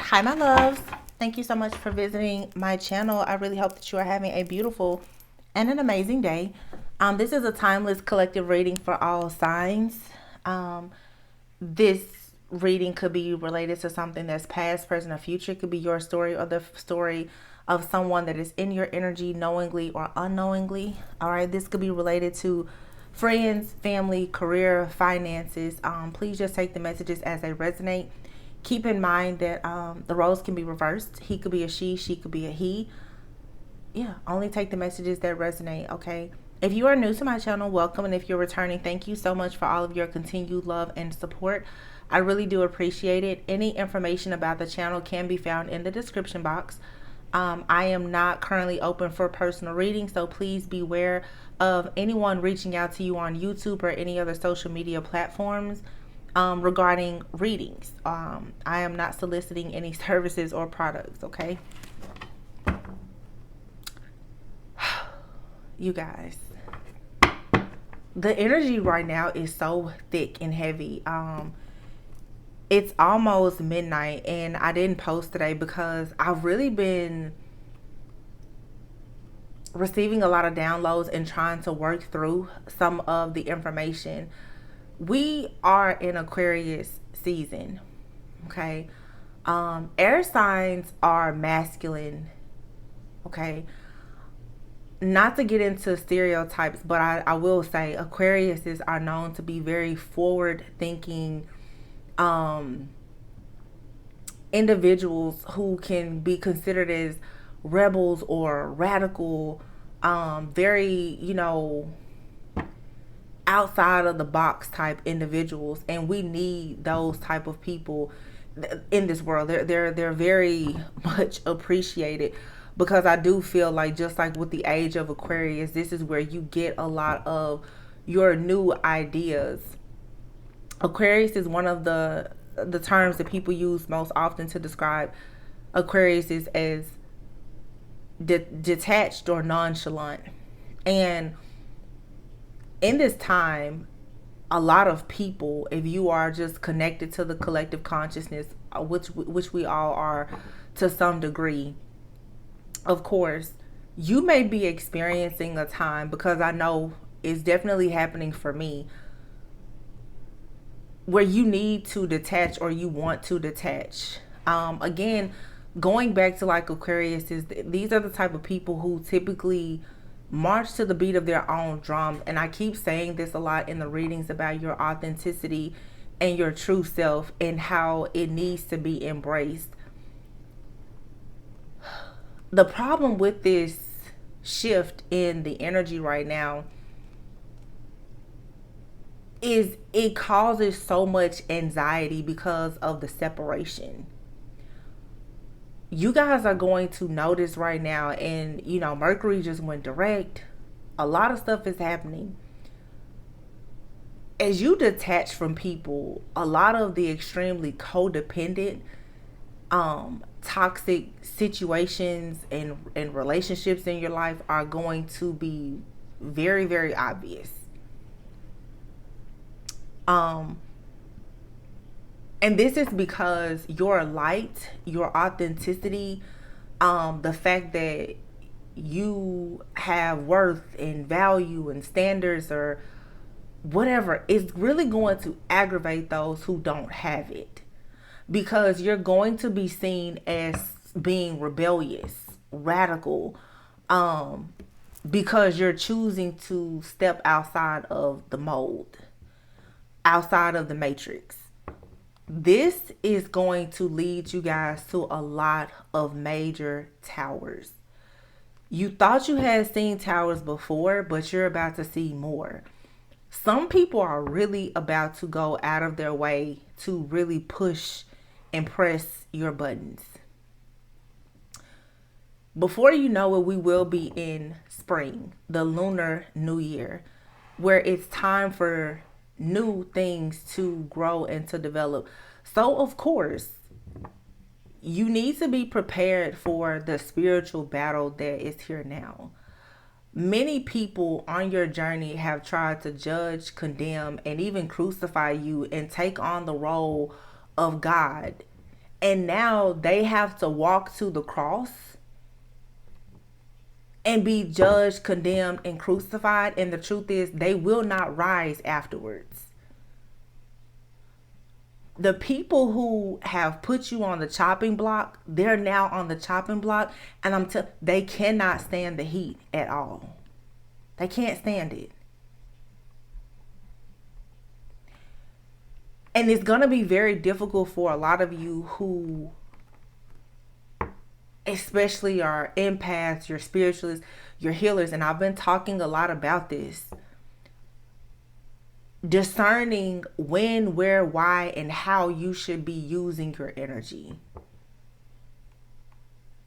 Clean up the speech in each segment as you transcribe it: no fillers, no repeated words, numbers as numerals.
Hi, my loves. Thank you so much for visiting my channel. I really hope that you are having a beautiful and an amazing day. This is a timeless collective reading for all signs. This reading could be related to something that's past, present, or future. It could be your story or the story of someone that is in your energy knowingly or unknowingly. All right, this could be related to friends, family, career, finances. Please just take the messages as they resonate. Keep in mind that the roles can be reversed. He could be a she could be a he. Yeah, only take the messages that resonate, okay? If you are new to my channel, welcome. And if you're returning, thank you so much for all of your continued love and support. I really do appreciate it. Any information about the channel can be found in the description box. I am not currently open for personal reading, so please beware of anyone reaching out to you on YouTube or any other social media platforms regarding readings. I am not soliciting any services or products, okay? You guys, the energy right now is so thick and heavy. It's almost midnight and I didn't post today because I've really been receiving a lot of downloads and trying to work through some of the information. We are in Aquarius season, okay? Air signs are masculine, okay? Not to get into stereotypes, but I will say Aquariuses are known to be very forward thinking individuals who can be considered as rebels or radical, very, outside of the box type individuals, and we need those type of people in this world. They're very much appreciated, because I do feel like, just like with the age of Aquarius, this is where you get a lot of your new ideas. Aquarius is one of the terms that people use most often to describe Aquarius is as detached or nonchalant. And in this time, a lot of people, if you are just connected to the collective consciousness, which we all are to some degree, of course, you may be experiencing a time, because I know it's definitely happening for me, where you need to detach or you want to detach. Again, going back to like Aquarius, these are the type of people who typically march to the beat of their own drum. And I keep saying this a lot in the readings about your authenticity and your true self and how it needs to be embraced. The problem with this shift in the energy right now is it causes so much anxiety because of the separation. You guys are going to notice right now, and Mercury just went direct. A lot of stuff is happening. As you detach from people, a lot of the extremely codependent, toxic situations and relationships in your life are going to be very, very obvious. And this is because your light, your authenticity, the fact that you have worth and value and standards or whatever, is really going to aggravate those who don't have it, because you're going to be seen as being rebellious, radical, because you're choosing to step outside of the mold, outside of the matrix. This is going to lead you guys to a lot of major towers. You thought you had seen towers before, but you're about to see more. Some people are really about to go out of their way to really push and press your buttons. Before you know it, we will be in spring, the lunar new year, where it's time for new things to grow and to develop. So, of course, you need to be prepared for the spiritual battle that is here now. Many people on your journey have tried to judge, condemn, and even crucify you and take on the role of God. And now they have to walk to the cross and be judged, condemned, and crucified. And the truth is, they will not rise afterwards. The people who have put you on the chopping block, they're now on the chopping block. And they cannot stand the heat at all. They can't stand it. And it's going to be very difficult for a lot of you who especially are empaths, your spiritualists, your healers. And I've been talking a lot about this. Discerning when, where, why, and how you should be using your energy.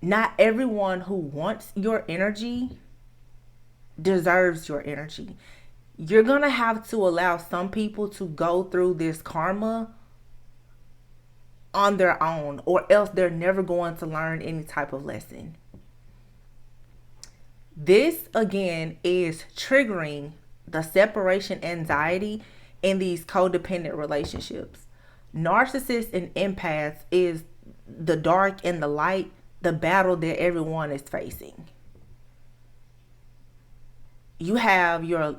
Not everyone who wants your energy deserves your energy. You're going to have to allow some people to go through this karma on their own, or else they're never going to learn any type of lesson. This, again, is triggering the separation anxiety in these codependent relationships. Narcissists and empaths is the dark and the light, the battle that everyone is facing. You have your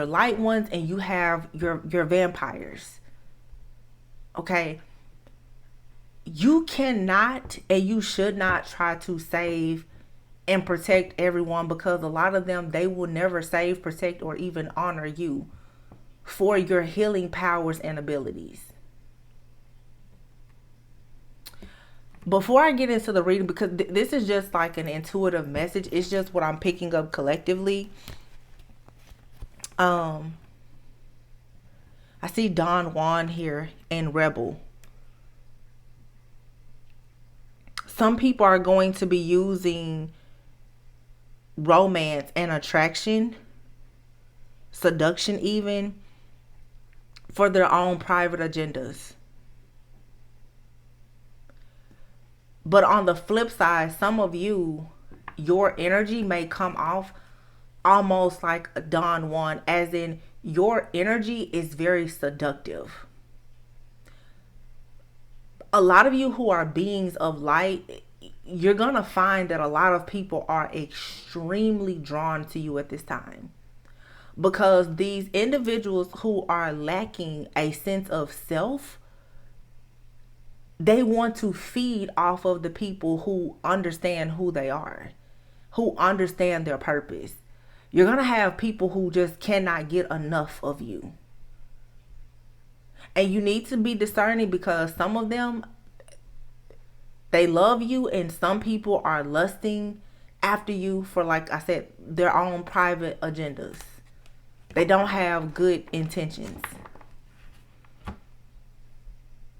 light ones and you have your vampires. Okay? You cannot and you should not try to save and protect everyone, because a lot of them, they will never save, protect, or even honor you for your healing powers and abilities. Before I get into the reading, because this is just like an intuitive message, it's just what I'm picking up collectively. I see Don Juan here and Rebel. Some people are going to be using romance and attraction, seduction even, for their own private agendas. But on the flip side, some of you, your energy may come off almost like a Don Juan, as in your energy is very seductive. A lot of you who are beings of light, you're going to find that a lot of people are extremely drawn to you at this time. Because these individuals who are lacking a sense of self, they want to feed off of the people who understand who they are, who understand their purpose. You're going to have people who just cannot get enough of you. And you need to be discerning, because some of them, they love you, and some people are lusting after you for, like I said, their own private agendas. They don't have good intentions.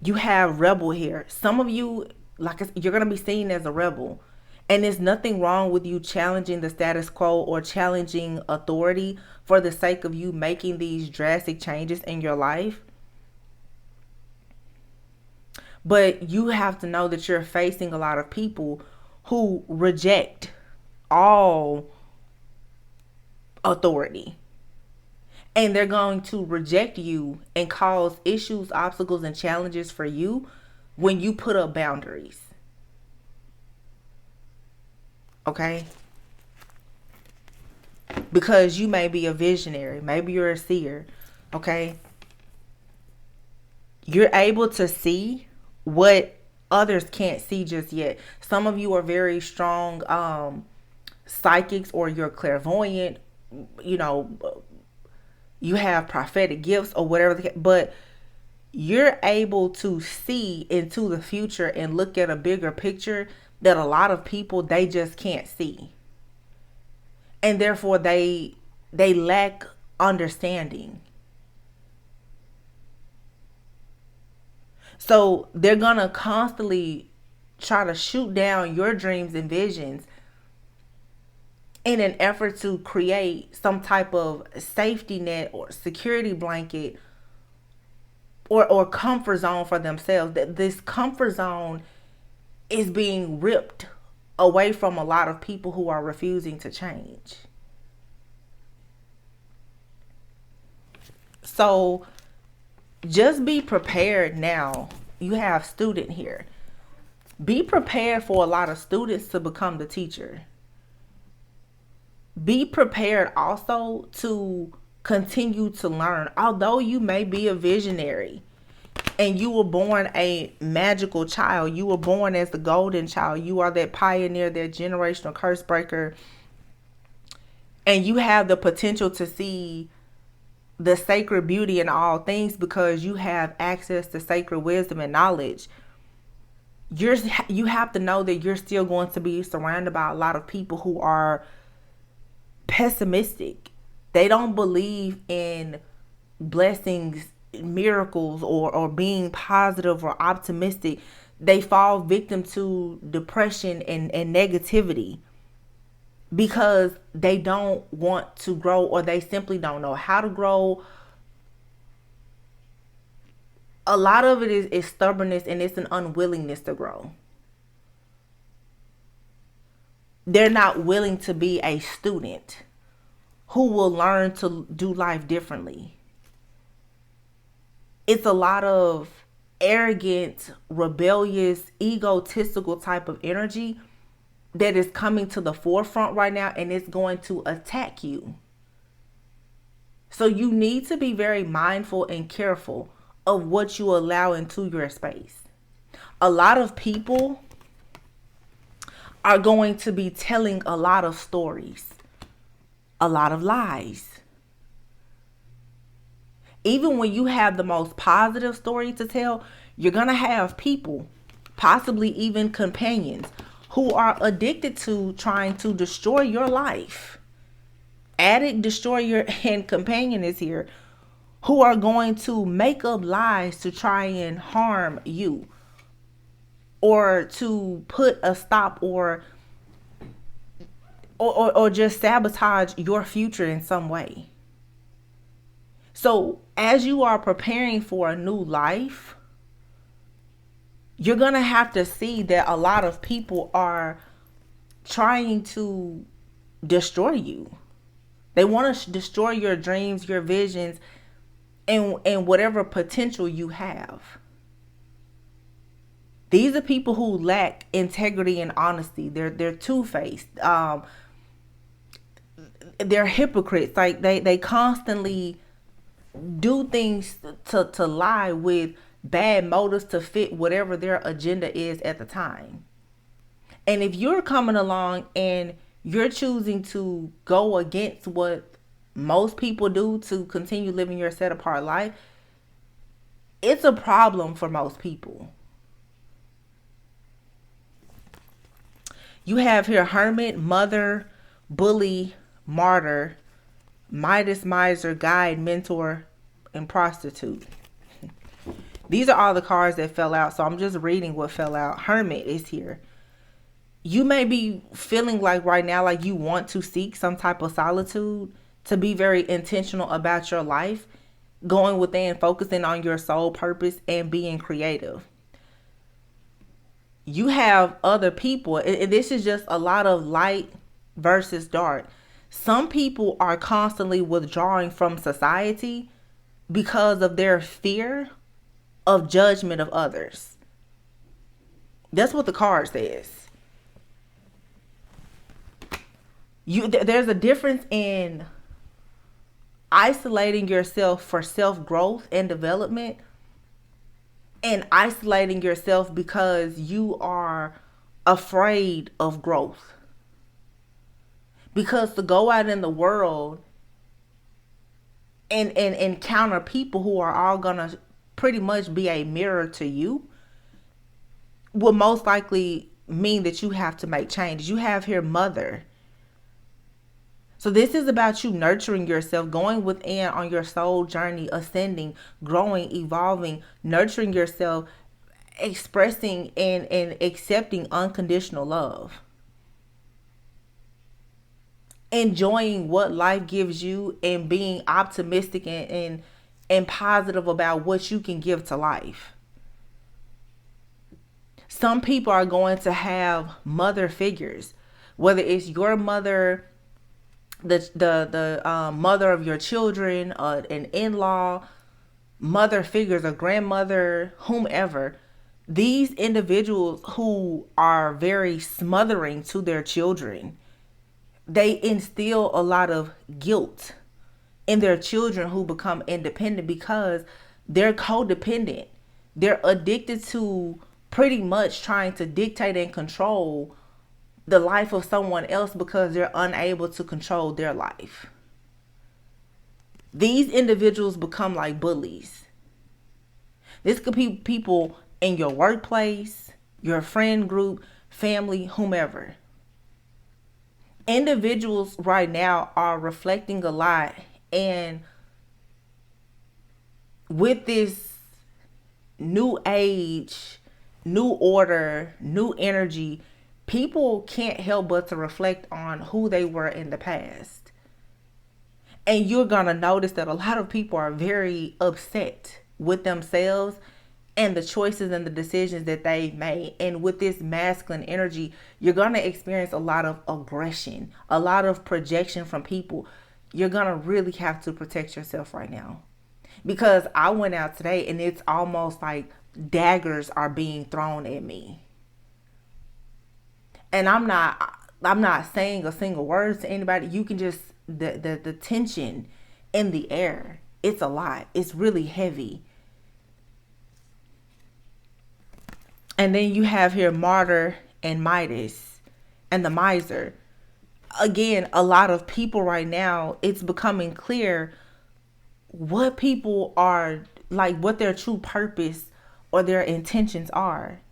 You have rebel here. Some of you, like I said, you're going to be seen as a rebel. And there's nothing wrong with you challenging the status quo or challenging authority for the sake of you making these drastic changes in your life. But you have to know that you're facing a lot of people who reject all authority. And they're going to reject you and cause issues, obstacles, and challenges for you when you put up boundaries. Okay? Because you may be a visionary. Maybe you're a seer. Okay? You're able to see what others can't see just yet. Some of you are very strong psychics, or you're clairvoyant. You know, you have prophetic gifts or whatever. But you're able to see into the future and look at a bigger picture that a lot of people, they just can't see. And therefore they lack understanding. So they're going to constantly try to shoot down your dreams and visions in an effort to create some type of safety net or security blanket or comfort zone for themselves. That this comfort zone is being ripped away from a lot of people who are refusing to change. So just be prepared now. You have student here. Be prepared for a lot of students to become the teacher. Be prepared also to continue to learn. Although you may be a visionary and you were born a magical child, you were born as the golden child, you are that pioneer, that generational curse breaker, and you have the potential to see the sacred beauty in all things because you have access to sacred wisdom and knowledge. You have to know that you're still going to be surrounded by a lot of people who are pessimistic. They don't believe in blessings, miracles, or being positive or optimistic. They fall victim to depression and negativity because they don't want to grow, or they simply don't know how to grow. A lot of it is stubbornness, and it's an unwillingness to grow. They're not willing to be a student who will learn to do life differently. It's a lot of arrogant, rebellious, egotistical type of energy that is coming to the forefront right now, and it's going to attack you. So you need to be very mindful and careful of what you allow into your space. A lot of people are going to be telling a lot of stories, a lot of lies. Even when you have the most positive story to tell, you're going to have people, possibly even companions, who are addicted to trying to destroy your life. Addict, destroyer, and companion is here, who are going to make up lies to try and harm you, or to put a stop or just sabotage your future in some way. So as you are preparing for a new life, you're going to have to see that a lot of people are trying to destroy you. They want to destroy your dreams, your visions, and whatever potential you have. These are people who lack integrity and honesty. They're two-faced. They're hypocrites. Like they constantly do things to lie with bad motives to fit whatever their agenda is at the time. And if you're coming along and you're choosing to go against what most people do to continue living your set apart life, it's a problem for most people. You have here hermit, mother, bully, martyr, Midas, miser, guide, mentor, and prostitute. These are all the cards that fell out, so I'm just reading what fell out. Hermit is here. You may be feeling like right now, like you want to seek some type of solitude, to be very intentional about your life, going within, focusing on your soul purpose, and being creative. You have other people, and this is just a lot of light versus dark. Some people are constantly withdrawing from society because of their fear of judgment of others. That's what the card says. There's a difference in isolating yourself for self-growth and development, and isolating yourself because you are afraid of growth. Because to go out in the world and encounter people who are all gonna pretty much be a mirror to you will most likely mean that you have to make changes. You have here mother. So this is about you nurturing yourself, going within on your soul journey, ascending, growing, evolving, nurturing yourself, expressing and accepting unconditional love. Enjoying what life gives you and being optimistic and positive about what you can give to life. Some people are going to have mother figures, whether it's your mother, the mother of your children, an in-law, mother figures, a grandmother, whomever. These individuals who are very smothering to their children, they instill a lot of guilt in their children who become independent because they're codependent. They're addicted to pretty much trying to dictate and control the life of someone else because they're unable to control their life. These individuals become like bullies. This could be people in your workplace, your friend group, family, whomever. Individuals right now are reflecting a lot, and with this new age, new order, new energy, people can't help but to reflect on who they were in the past. And you're going to notice that a lot of people are very upset with themselves and the choices and the decisions that they've made. And with this masculine energy, you're going to experience a lot of aggression, a lot of projection from people. You're going to really have to protect yourself right now. Because I went out today and it's almost like daggers are being thrown at me. And I'm not saying a single word to anybody. You can just the tension in the air. It's a lot. It's really heavy. And then you have here Martyr and Midas and the Miser. Again, a lot of people right now, it's becoming clear what people are like, what their true purpose or their intentions are.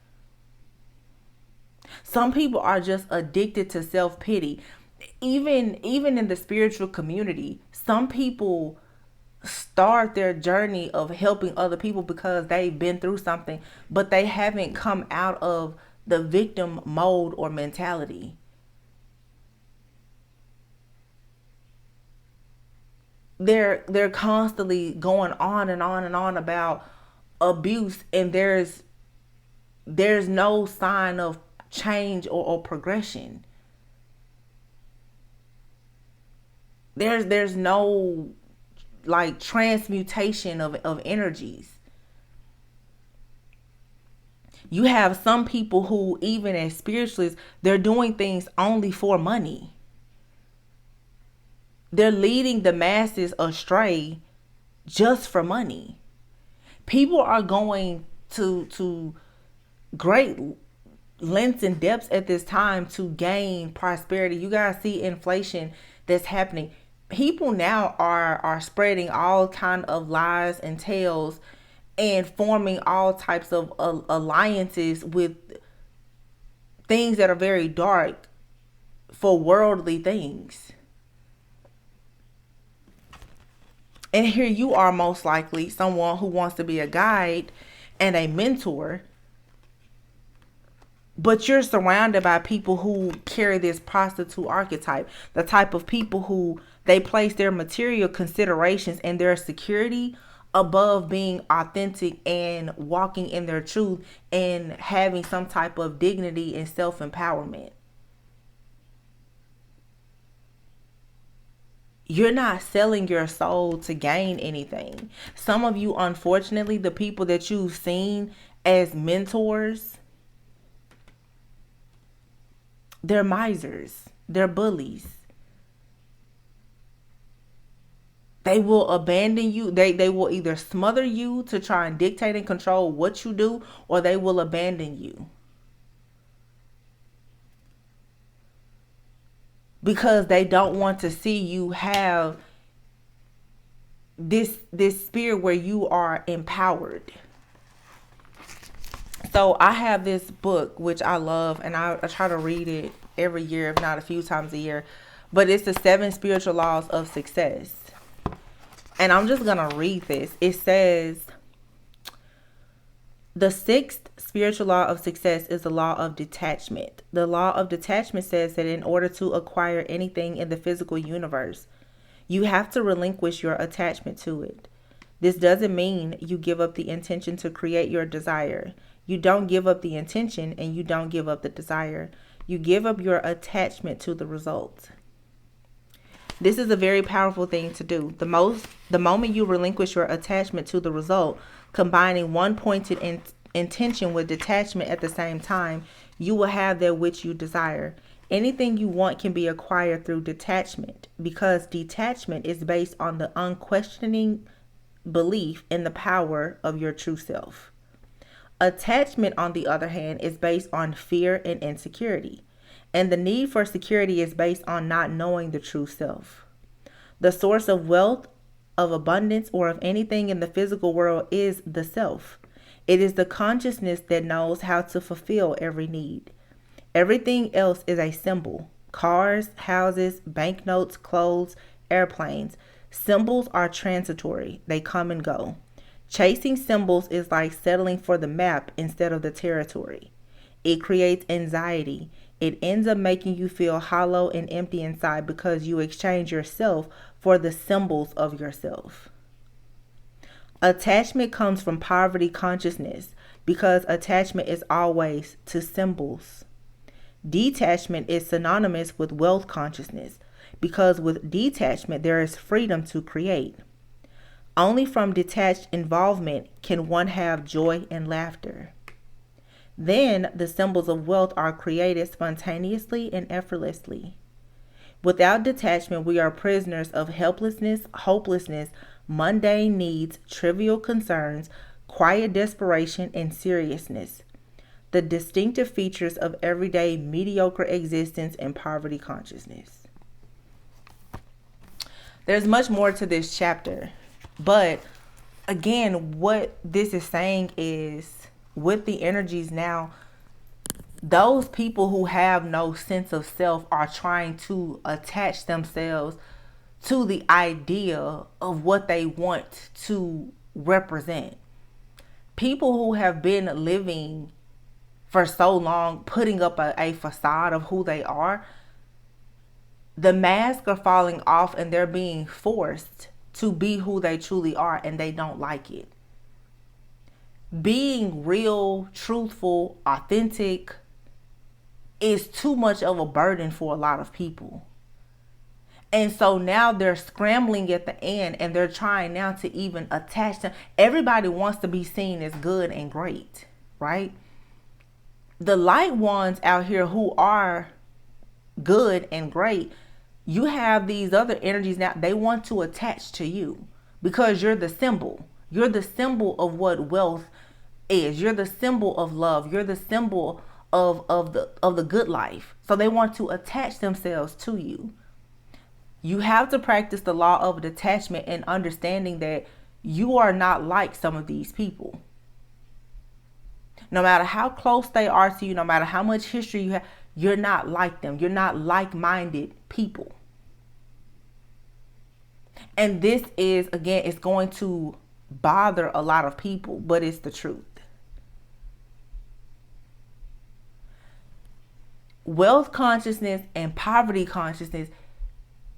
Some people are just addicted to self-pity. Even in the spiritual community, some people start their journey of helping other people because they've been through something, but they haven't come out of the victim mode or mentality. They're constantly going on and on and on about abuse, and there's no sign of change or progression. There's no like transmutation of energies. You have some people who, even as spiritualists, they're doing things only for money. They're leading the masses astray just for money. People are going to great lengths and depths at this time to gain prosperity. You guys see inflation that's happening. People now are spreading all kind of lies and tales and forming all types of alliances with things that are very dark for worldly things. And here you are, most likely someone who wants to be a guide and a mentor, but you're surrounded by people who carry this prostitute archetype, the type of people who they place their material considerations and their security above being authentic and walking in their truth and having some type of dignity and self-empowerment. You're not selling your soul to gain anything. Some of you, unfortunately, the people that you've seen as mentors, they're misers. They're bullies. They will abandon you. They will either smother you to try and dictate and control what you do, or they will abandon you. Because they don't want to see you have this spirit where you are empowered. So I have this book, which I love, and I try to read it every year, if not a few times a year. But it's the 7 Spiritual Laws of Success. And I'm just going to read this. It says, the 6th spiritual law of success is the law of detachment. The law of detachment says that in order to acquire anything in the physical universe, you have to relinquish your attachment to it. This doesn't mean you give up the intention to create your desire. You don't give up the intention and you don't give up the desire. You give up your attachment to the result. This is a very powerful thing to do. The moment you relinquish your attachment to the result, combining one pointed intention with detachment at the same time, you will have that which you desire. Anything you want can be acquired through detachment, because detachment is based on the unquestioning belief in the power of your true self. Attachment, on the other hand, is based on fear and insecurity. And the need for security is based on not knowing the true self. The source of wealth, of abundance, or of anything in the physical world is the self. It is the consciousness that knows how to fulfill every need. Everything else is a symbol. Cars, houses, banknotes, clothes, airplanes. Symbols are transitory. They come and go. Chasing symbols is like settling for the map instead of the territory. It creates anxiety. It ends up making you feel hollow and empty inside because you exchange yourself for the symbols of yourself. Attachment comes from poverty consciousness, because attachment is always to symbols. Detachment is synonymous with wealth consciousness, because with detachment there is freedom to create. Only from detached involvement can one have joy and laughter. Then the symbols of wealth are created spontaneously and effortlessly. Without detachment, we are prisoners of helplessness, hopelessness, mundane needs, trivial concerns, quiet desperation, and seriousness. The distinctive features of everyday mediocre existence and poverty consciousness. There's much more to this chapter, but again, what this is saying is, with the energies now, those people who have no sense of self are trying to attach themselves to the idea of what they want to represent. People who have been living for so long, putting up a facade of who they are, the masks are falling off and they're being forced to be who they truly are, and they don't like it. Being real, truthful, authentic is too much of a burden for a lot of people. And so now they're scrambling at the end, and they're trying now to even attach them. Everybody wants to be seen as good and great, right? The light ones out here who are good and great, you have these other energies now. They want to attach to you because you're the symbol. You're the symbol of what wealth is. You're the symbol of love. You're the symbol of the good life. So they want to attach themselves to you. You have to practice the law of detachment and understanding that you are not like some of these people. No matter how close they are to you, no matter how much history you have, you're not like them. You're not like-minded people. And this is, again, it's going to bother a lot of people, but it's the truth. Wealth consciousness and poverty consciousness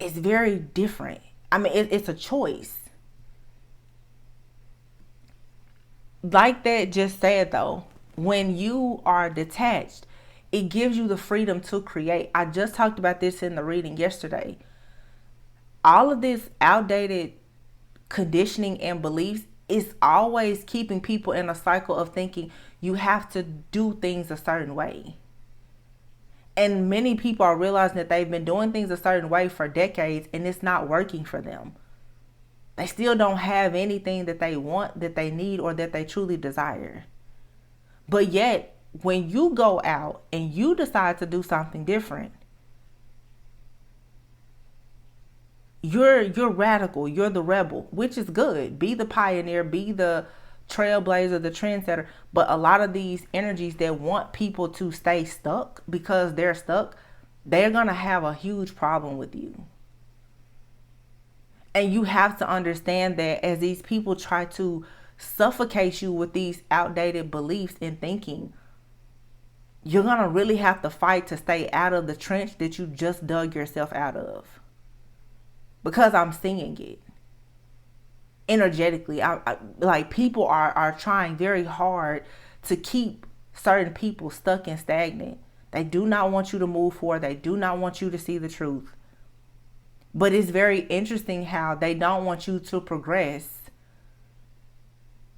is very different. I mean, it's a choice. Like that just said, though, when you are detached, it gives you the freedom to create. I just talked about this in the reading yesterday. All of this outdated conditioning and beliefs is always keeping people in a cycle of thinking you have to do things a certain way. And many people are realizing that they've been doing things a certain way for decades and it's not working for them. They still don't have anything that they want, that they need, or that they truly desire. But yet, when you go out and you decide to do something different, you're radical, you're the rebel, which is good. Be the pioneer, be the trailblazer, the trendsetter. But a lot of these energies that want people to stay stuck because they're stuck, they're going to have a huge problem with you. And you have to understand that as these people try to suffocate you with these outdated beliefs and thinking, you're going to really have to fight to stay out of the trench that you just dug yourself out of. Because I'm seeing it energetically. I like people are trying very hard to keep certain people stuck and stagnant. They do not want you to move forward. They do not want you to see the truth. But it's very interesting how they don't want you to progress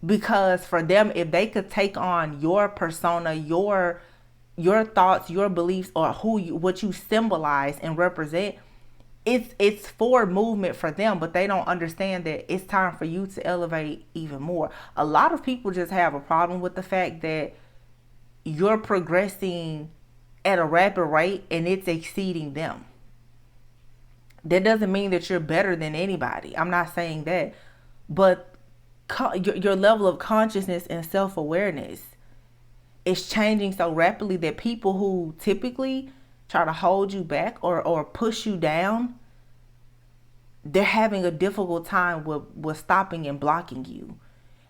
Because for them, if they could take on your persona, your thoughts, your beliefs, or what you symbolize and represent, it's forward movement for them, but they don't understand that it's time for you to elevate even more. A lot of people just have a problem with the fact that you're progressing at a rapid rate and it's exceeding them. That doesn't mean that you're better than anybody. I'm not saying that. But your level of consciousness and self-awareness is changing so rapidly that people who typically try to hold you back or push you down, they're having a difficult time with stopping and blocking you.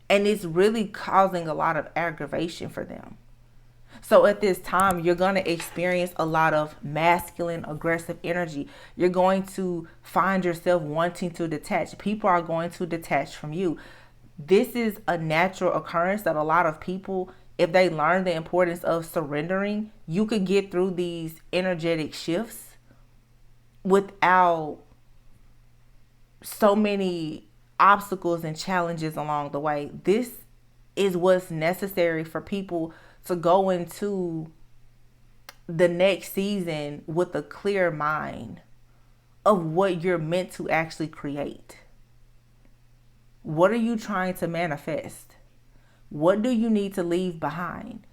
And it's really causing a lot of aggravation for them. So at this time, you're going to experience a lot of masculine, aggressive energy. You're going to find yourself wanting to detach. People are going to detach from you. This is a natural occurrence that a lot of people, if they learn the importance of surrendering, you could get through these energetic shifts without so many obstacles and challenges along the way. This is what's necessary for people to go into the next season with a clear mind of what you're meant to actually create. What are you trying to manifest? What do you need to leave behind?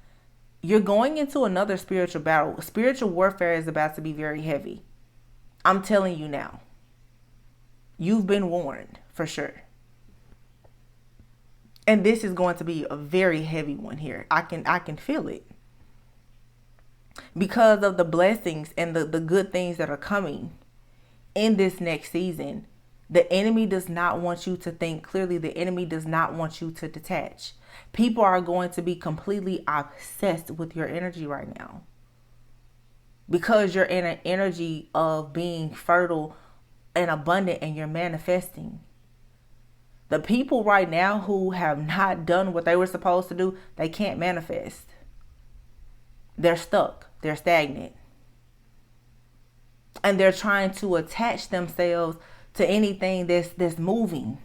You're going into another spiritual battle. Spiritual warfare is about to be very heavy. I'm telling you now. You've been warned for sure. And this is going to be a very heavy one here. I can feel it. Because of the blessings and the good things that are coming in this next season, the enemy does not want you to think clearly. The enemy does not want you to detach. People are going to be completely obsessed with your energy right now. Because you're in an energy of being fertile and abundant and you're manifesting. The people right now who have not done what they were supposed to do, they can't manifest. They're stuck. They're stagnant. And they're trying to attach themselves to anything that's moving.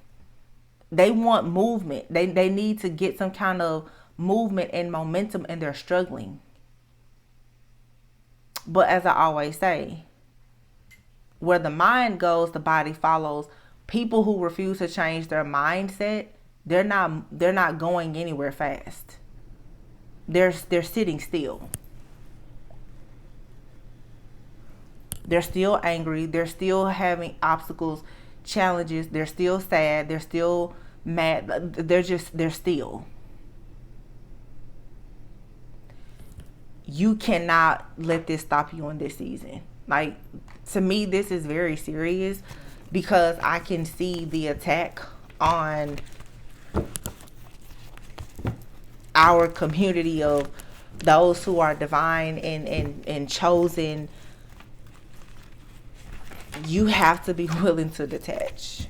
They want movement. They need to get some kind of movement and momentum, and they're struggling. But as I always say, where the mind goes, the body follows. People who refuse to change their mindset, they're not going anywhere fast. They're sitting still. They're still angry. They're still having obstacles, challenges. They're still sad. They're still mad. They're still. You cannot let this stop you in this season. Like, to me, this is very serious because I can see the attack on our community of those who are divine and chosen. You have to be willing to detach.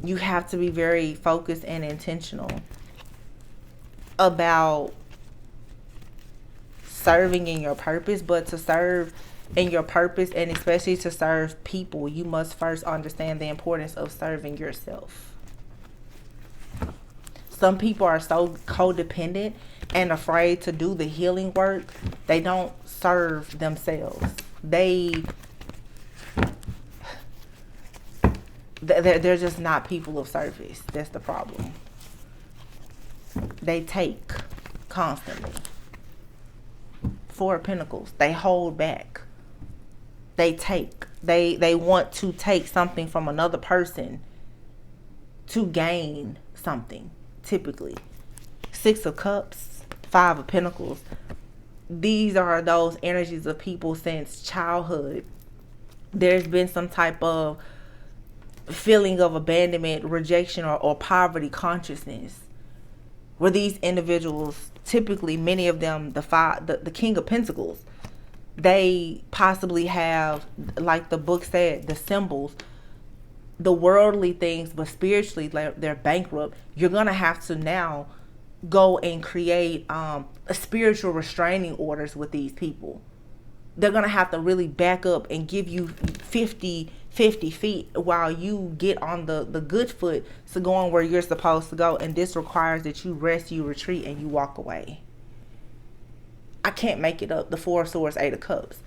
You have to be very focused and intentional about serving in your purpose. But to serve in your purpose, and especially to serve people, you must first understand the importance of serving yourself. Some people are so codependent and afraid to do the healing work, they don't serve themselves. They're just not people of service. That's the problem. They take constantly. Four of Pentacles. They hold back. They take. They want to take something from another person to gain something, typically. Six of Cups, Five of Pentacles. These are those energies of people since childhood. There's been some type of feeling of abandonment, rejection, or poverty consciousness, where these individuals, typically many of them, the King of Pentacles, they possibly have, like the book said, the symbols, the worldly things, but spiritually they're bankrupt. You're gonna have to now go and create a spiritual restraining orders with these people. They're gonna have to really back up and give you 50 50 feet while you get on the good foot to going where you're supposed to go. And this requires that you rest, you retreat, and you walk away. I can't make it up. The Four of Swords, Eight of Cups.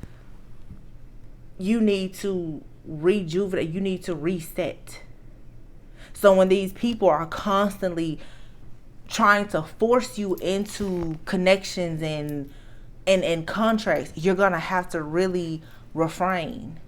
You need to rejuvenate. You need to reset. So when these people are constantly trying to force you into connections and contracts, you're going to have to really refrain.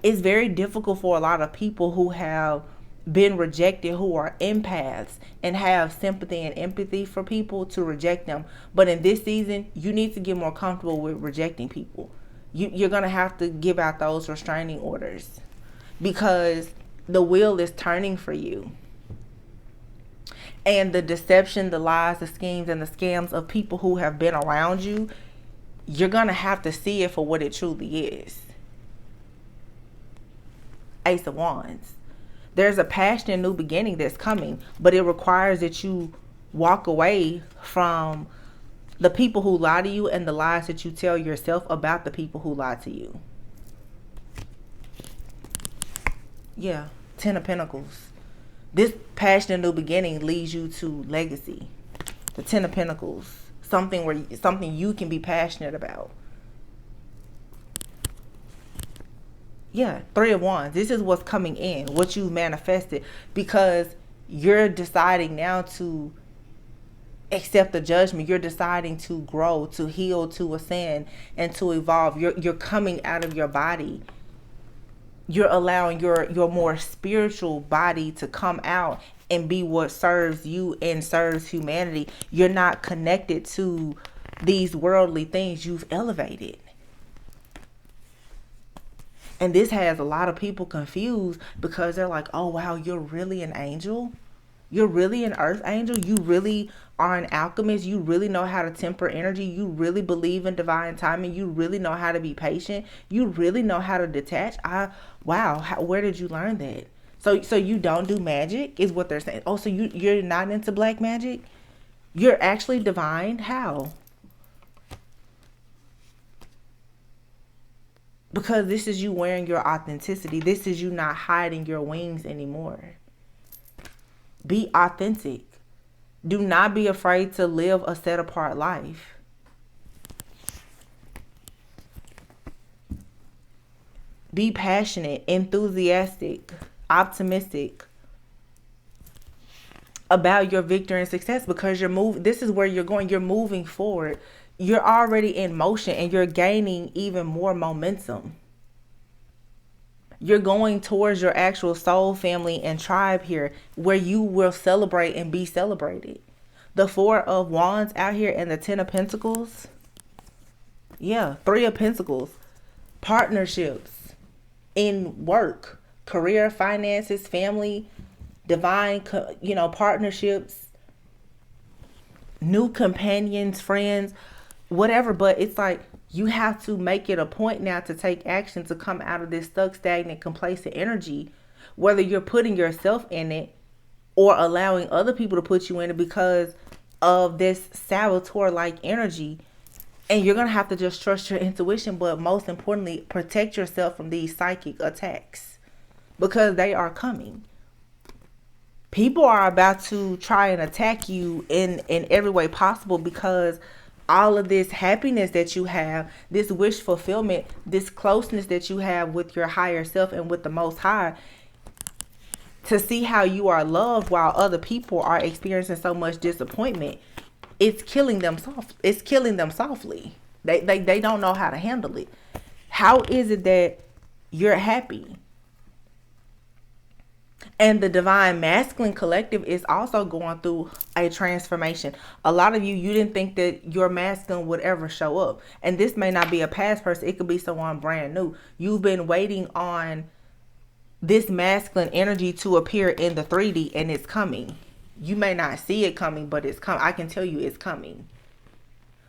It's very difficult for a lot of people who have been rejected, who are empaths and have sympathy and empathy for people, to reject them. But in this season, you need to get more comfortable with rejecting people. You're going to have to give out those restraining orders, because the wheel is turning for you. And the deception, the lies, the schemes, and the scams of people who have been around you, you're going to have to see it for what it truly is. Ace of Wands. There's a passionate new beginning that's coming, but it requires that you walk away from the people who lie to you and the lies that you tell yourself about the people who lie to you. Yeah, Ten of Pentacles. This passionate new beginning leads you to legacy. The Ten of Pentacles. Something you can be passionate about. Yeah, Three of Wands. This is what's coming in, what you manifested, because you're deciding now to accept the judgment. You're deciding to grow, to heal, to ascend, and to evolve. You're coming out of your body. You're allowing your more spiritual body to come out and be what serves you and serves humanity. You're not connected to these worldly things. You've elevated. And this has a lot of people confused, because they're like, oh, wow, you're really an angel? You're really an earth angel? You really are an alchemist? You really know how to temper energy? You really believe in divine timing? You really know how to be patient? You really know how to detach? Wow, where did you learn that? So you don't do magic, is what they're saying. Oh, so you're not into black magic? You're actually divine? How? Because this is you wearing your authenticity. This is you not hiding your wings anymore. Be authentic. Do not be afraid to live a set apart life. Be passionate, enthusiastic, optimistic about your victory and success, because this is where you're going. You're moving forward. You're already in motion, and you're gaining even more momentum. You're going towards your actual soul family and tribe here, where you will celebrate and be celebrated. The Four of Wands out here and the Ten of Pentacles. Yeah, Three of Pentacles. Partnerships in work, career, finances, family, divine, partnerships, new companions, friends, whatever. But it's like, you have to make it a point now to take action, to come out of this stuck, stagnant, complacent energy, whether you're putting yourself in it or allowing other people to put you in it because of this saboteur-like energy. And you're going to have to just trust your intuition, but most importantly, protect yourself from these psychic attacks, because they are coming. People are about to try and attack you in every way possible, because all of this happiness that you have, this wish fulfillment, this closeness that you have with your higher self and with the Most High, to see how you are loved while other people are experiencing so much disappointment, it's killing them softly. They don't know how to handle it. How is it that you're happy? And the Divine Masculine Collective is also going through a transformation. A lot of you didn't think that your masculine would ever show up. And this may not be a past person. It could be someone brand new. You've been waiting on this masculine energy to appear in the 3D, and it's coming. You may not see it coming, but it's coming. I can tell you it's coming.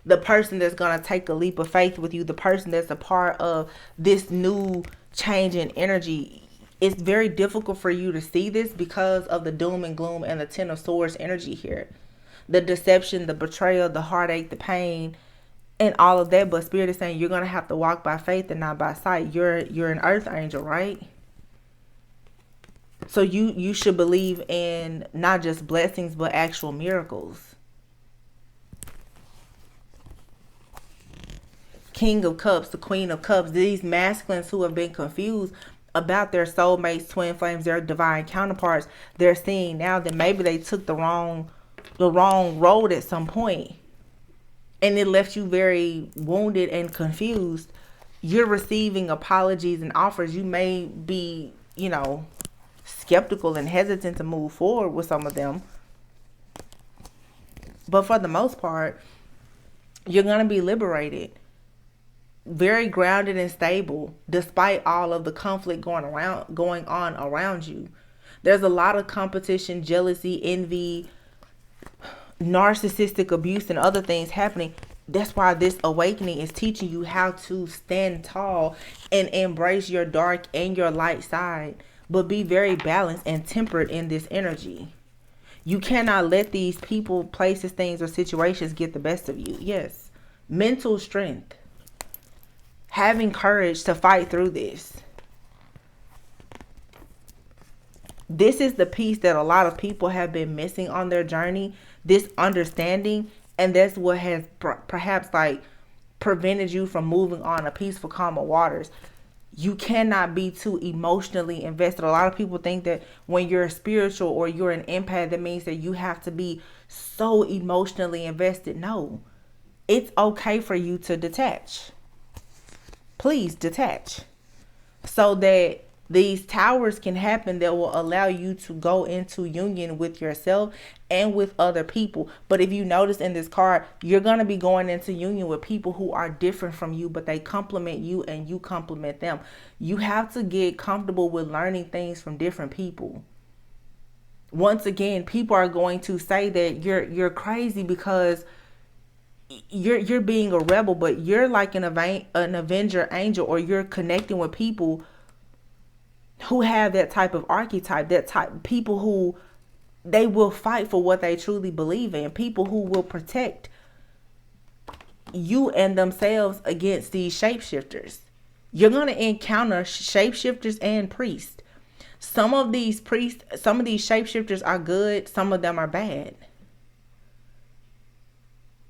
The person that's going to take a leap of faith with you, the person that's a part of this new change in energy. It's very difficult for you to see this because of the doom and gloom and the Ten of Swords energy here. The deception, the betrayal, the heartache, the pain, and all of that. But Spirit is saying you're going to have to walk by faith and not by sight. You're an earth angel, right? So you should believe in not just blessings, but actual miracles. King of Cups, the Queen of Cups, these masculines who have been confused about their soulmates, twin flames, their divine counterparts, they're seeing now that maybe they took the wrong road at some point, and it left you very wounded and confused. You're receiving apologies and offers. You may be, skeptical and hesitant to move forward with some of them, but for the most part, you're going to be liberated, very grounded and stable, despite all of the conflict going on around you. There's a lot of competition, jealousy, envy, narcissistic abuse, and other things happening. That's why this awakening is teaching you how to stand tall and embrace your dark and your light side, but be very balanced and tempered in this energy. You cannot let these people, places, things, or situations get the best of you. Yes. Mental strength. Having courage to fight through this. This is the piece that a lot of people have been missing on their journey. This understanding. And that's what has perhaps prevented you from moving on a peaceful, calmer waters. You cannot be too emotionally invested. A lot of people think that when you're spiritual or you're an empath, that means that you have to be so emotionally invested. No, it's okay for you to detach. Please detach, so that these towers can happen that will allow you to go into union with yourself and with other people. But if you notice in this card, you're going to be going into union with people who are different from you, but they complement you and you complement them. You have to get comfortable with learning things from different people. Once again, people are going to say that you're crazy because you're being a rebel, but you're like an avenger angel, or you're connecting with people who have that type of archetype, that type people who they will fight for what they truly believe in, people who will protect you and themselves against these shapeshifters. You're going to encounter shapeshifters and priests. Some of these shapeshifters are good, some of them are bad.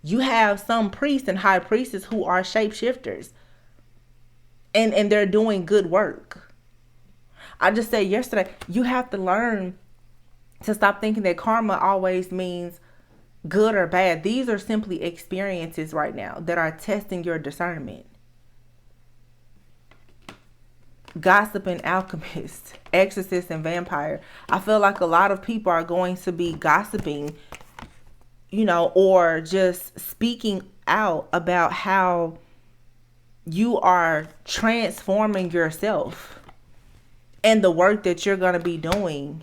You have some priests and high priestesses who are shapeshifters, and they're doing good work. I just said yesterday, you have to learn to stop thinking that karma always means good or bad. These are simply experiences right now that are testing your discernment. Gossip and alchemist, exorcist and vampire. I feel like a lot of people are going to be gossiping, or just speaking out about how you are transforming yourself and the work that you're going to be doing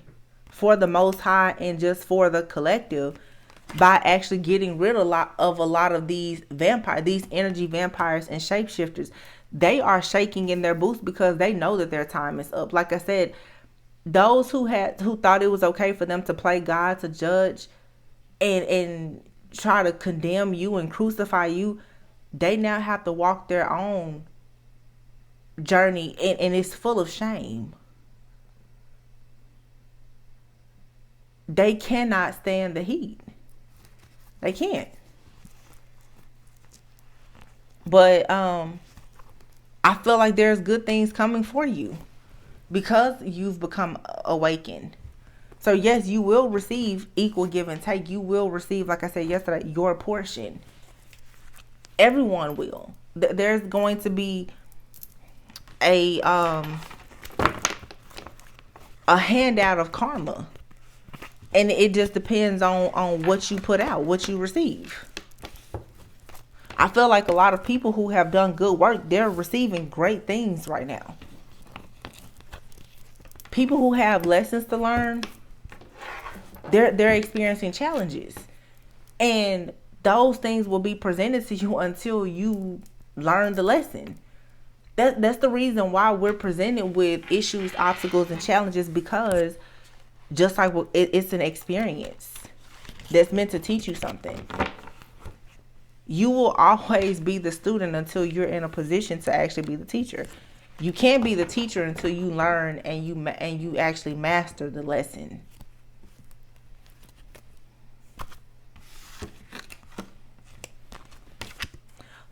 for the Most High and just for the collective, by actually getting rid of a lot of these energy vampires and shapeshifters. They are shaking in their boots because they know that their time is up. Like I said, those who thought it was okay for them to play God, to judge and try to condemn you and crucify you, they now have to walk their own journey, and it's full of shame. They cannot stand the heat. They can't. But I feel like there's good things coming for you because you've become awakened. So yes, you will receive equal give and take. You will receive, like I said yesterday, your portion. Everyone will. There's going to be a handout of karma. And it just depends on what you put out, what you receive. I feel like a lot of people who have done good work, they're receiving great things right now. People who have lessons to learn, they're experiencing challenges. And those things will be presented to you until you learn the lesson. That's the reason why we're presented with issues, obstacles, and challenges, because just like it's an experience that's meant to teach you something. You will always be the student until you're in a position to actually be the teacher. You can't be the teacher until you learn and you actually master the lesson.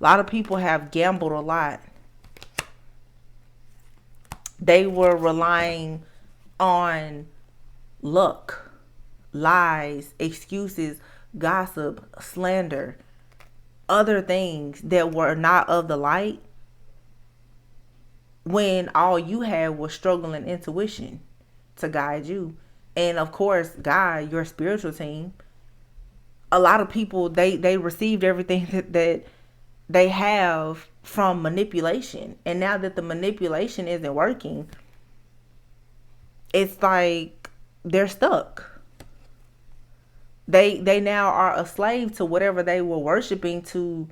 A lot of people have gambled a lot. They were relying on luck, lies, excuses, gossip, slander, other things that were not of the light, when all you had was struggle and intuition to guide you. And of course, God, your spiritual team. A lot of people, they received everything that they have from manipulation. And now that the manipulation isn't working, it's like they're stuck. They now are a slave to whatever they were worshiping to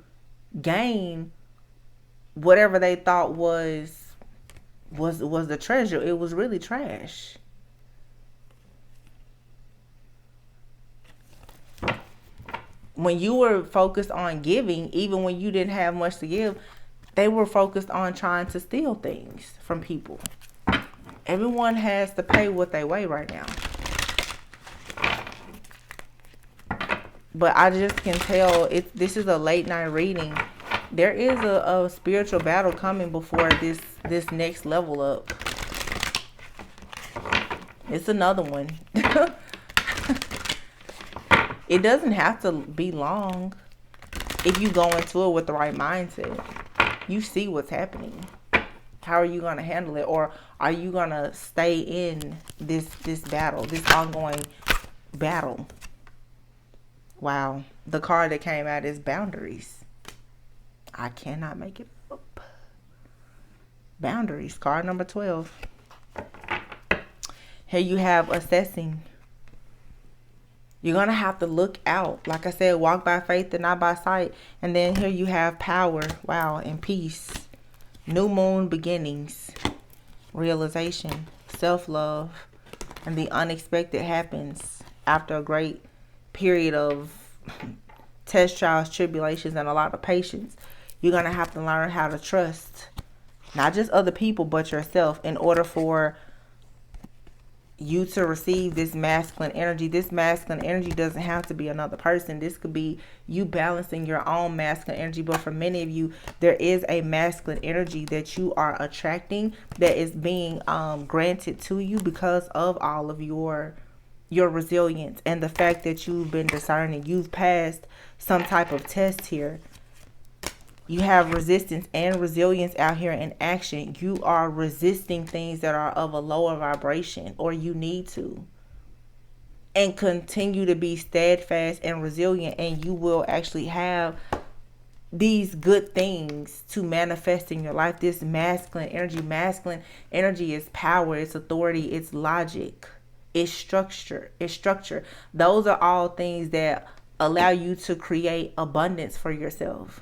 gain whatever they thought was the treasure. It was really trash. When you were focused on giving, even when you didn't have much to give, they were focused on trying to steal things from people. Everyone has to pay what they weigh right now. But I just can tell this is a late night reading. There is a spiritual battle coming before this next level up. It's another one. It doesn't have to be long if you go into it with the right mindset. You see what's happening. How are you going to handle it? Or are you going to stay in this battle, this ongoing battle? Wow. The card that came out is boundaries. I cannot make it up. Boundaries, card number 12. Here you have assessing. You're going to have to look out. Like I said, walk by faith and not by sight. And then here you have power. Wow. And peace. New moon beginnings. Realization. Self-love. And the unexpected happens after a great period of test, trials, tribulations, and a lot of patience. You're going to have to learn how to trust not just other people, but yourself in order for you to receive this masculine energy. This masculine energy doesn't have to be another person. This could be you balancing your own masculine energy. But for many of you, there is a masculine energy that you are attracting that is being granted to you because of all of your resilience and the fact that you've been discerning. You've passed some type of test here. You have resistance and resilience out here in action. You are resisting things that are of a lower vibration, or you need to. And continue to be steadfast and resilient, and you will actually have these good things to manifest in your life. This masculine energy is power, it's authority, it's logic, it's structure. Those are all things that allow you to create abundance for yourself.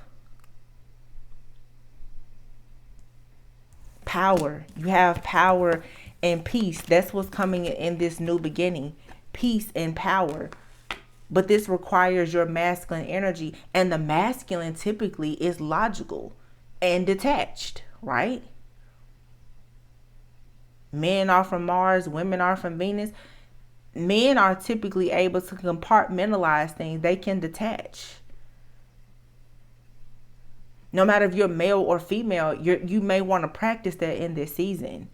Power. You have power and peace. That's what's coming in this new beginning. Peace and power. But this requires your masculine energy. And the masculine typically is logical and detached, right? Men are from Mars. Women are from Venus. Men are typically able to compartmentalize things. They can detach. No matter if you're male or female, you may want to practice that in this season.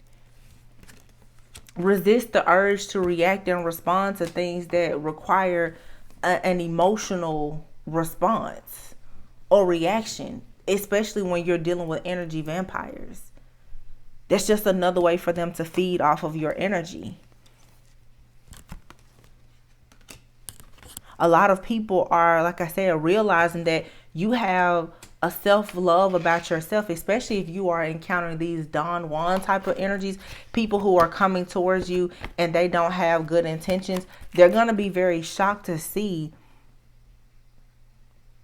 Resist the urge to react and respond to things that require an emotional response or reaction, especially when you're dealing with energy vampires. That's just another way for them to feed off of your energy. A lot of people are, like I said, realizing that you have a self-love about yourself, especially if you are encountering these Don Juan type of energies, people who are coming towards you and they don't have good intentions. They're going to be very shocked to see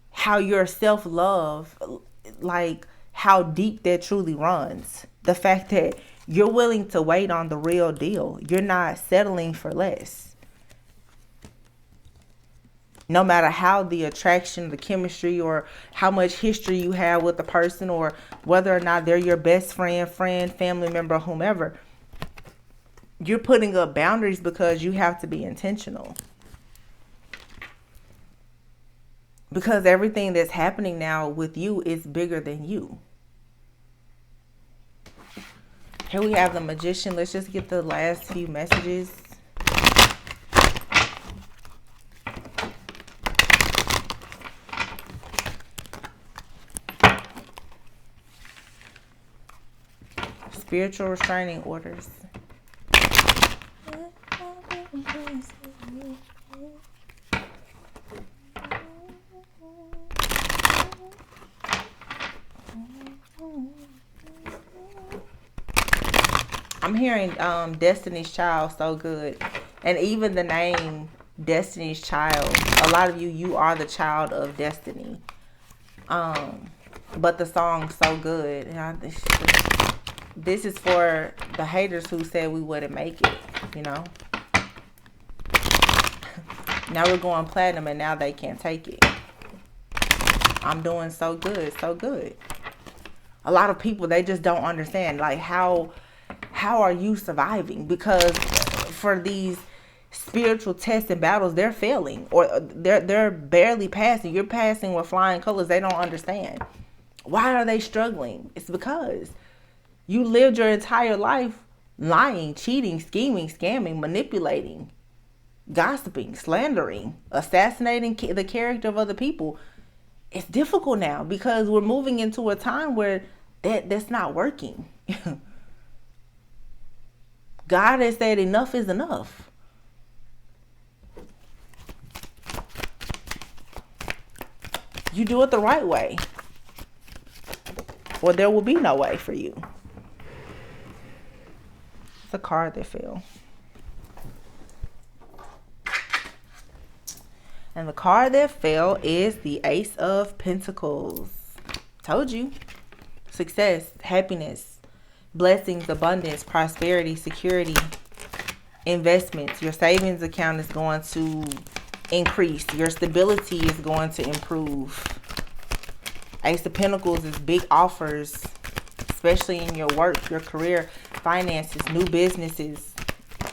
how your self-love, like how deep that truly runs. The fact that you're willing to wait on the real deal. You're not settling for less. No matter how the attraction, the chemistry, or how much history you have with the person, or whether or not they're your best friend, family member, whomever, you're putting up boundaries because you have to be intentional. Because everything that's happening now with you is bigger than you. Here we have the Magician. Let's just get the last few messages. Spiritual restraining orders. I'm hearing Destiny's Child so good. And even the name Destiny's Child. A lot of you are the child of destiny. But the song's so good. And this is for the haters who said we wouldn't make it, you know. Now we're going platinum and now they can't take it. I'm doing so good, so good. A lot of people, they just don't understand, like, how are you surviving? Because for these spiritual tests and battles, they're failing, or they're barely passing. You're passing with flying colors. They don't understand. Why are they struggling? It's because you lived your entire life lying, cheating, scheming, scamming, manipulating, gossiping, slandering, assassinating the character of other people. It's difficult now because we're moving into a time where that's not working. God has said enough is enough. You do it the right way, or there will be no way for you. It's a card that fell. And the card that fell is the Ace of Pentacles. Told you. Success, happiness, blessings, abundance, prosperity, security, investments. Your savings account is going to increase. Your stability is going to improve. Ace of Pentacles is big offers, especially in your work, your career, finances, new businesses.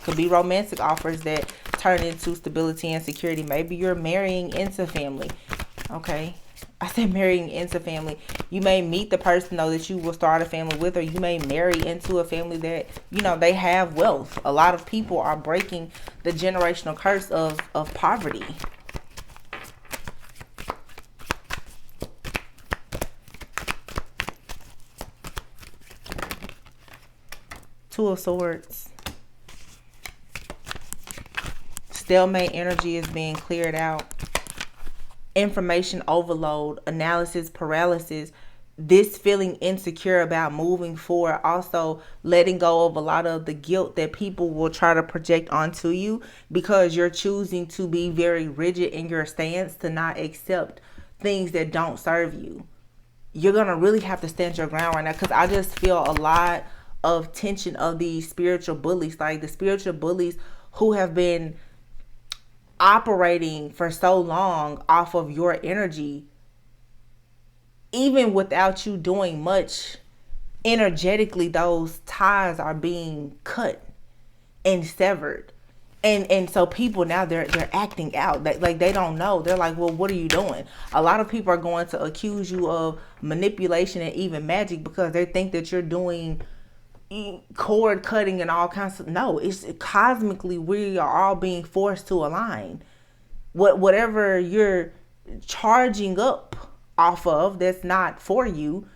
Could be romantic offers that turn into stability and security. Maybe you're marrying into family. Okay. I said marrying into family. You may meet the person, though, that you will start a family with, or you may marry into a family that, you know, they have wealth. A lot of people are breaking the generational curse of poverty. Two of Swords. Stalemate energy is being cleared out. Information overload, analysis paralysis, this feeling insecure about moving forward, also letting go of a lot of the guilt that people will try to project onto you because you're choosing to be very rigid in your stance to not accept things that don't serve you. You're going to really have to stand your ground right now, because I just feel a lot of tension of these spiritual bullies, like the spiritual bullies who have been operating for so long off of your energy, even without you doing much. Energetically, those ties are being cut and severed, and so people now they're acting out. They don't know. They're like, well, what are you doing? A lot of people are going to accuse you of manipulation and even magic because they think that you're doing cord cutting and all kinds of. No, it's cosmically, we are all being forced to align. Whatever you're charging up off of that's not for you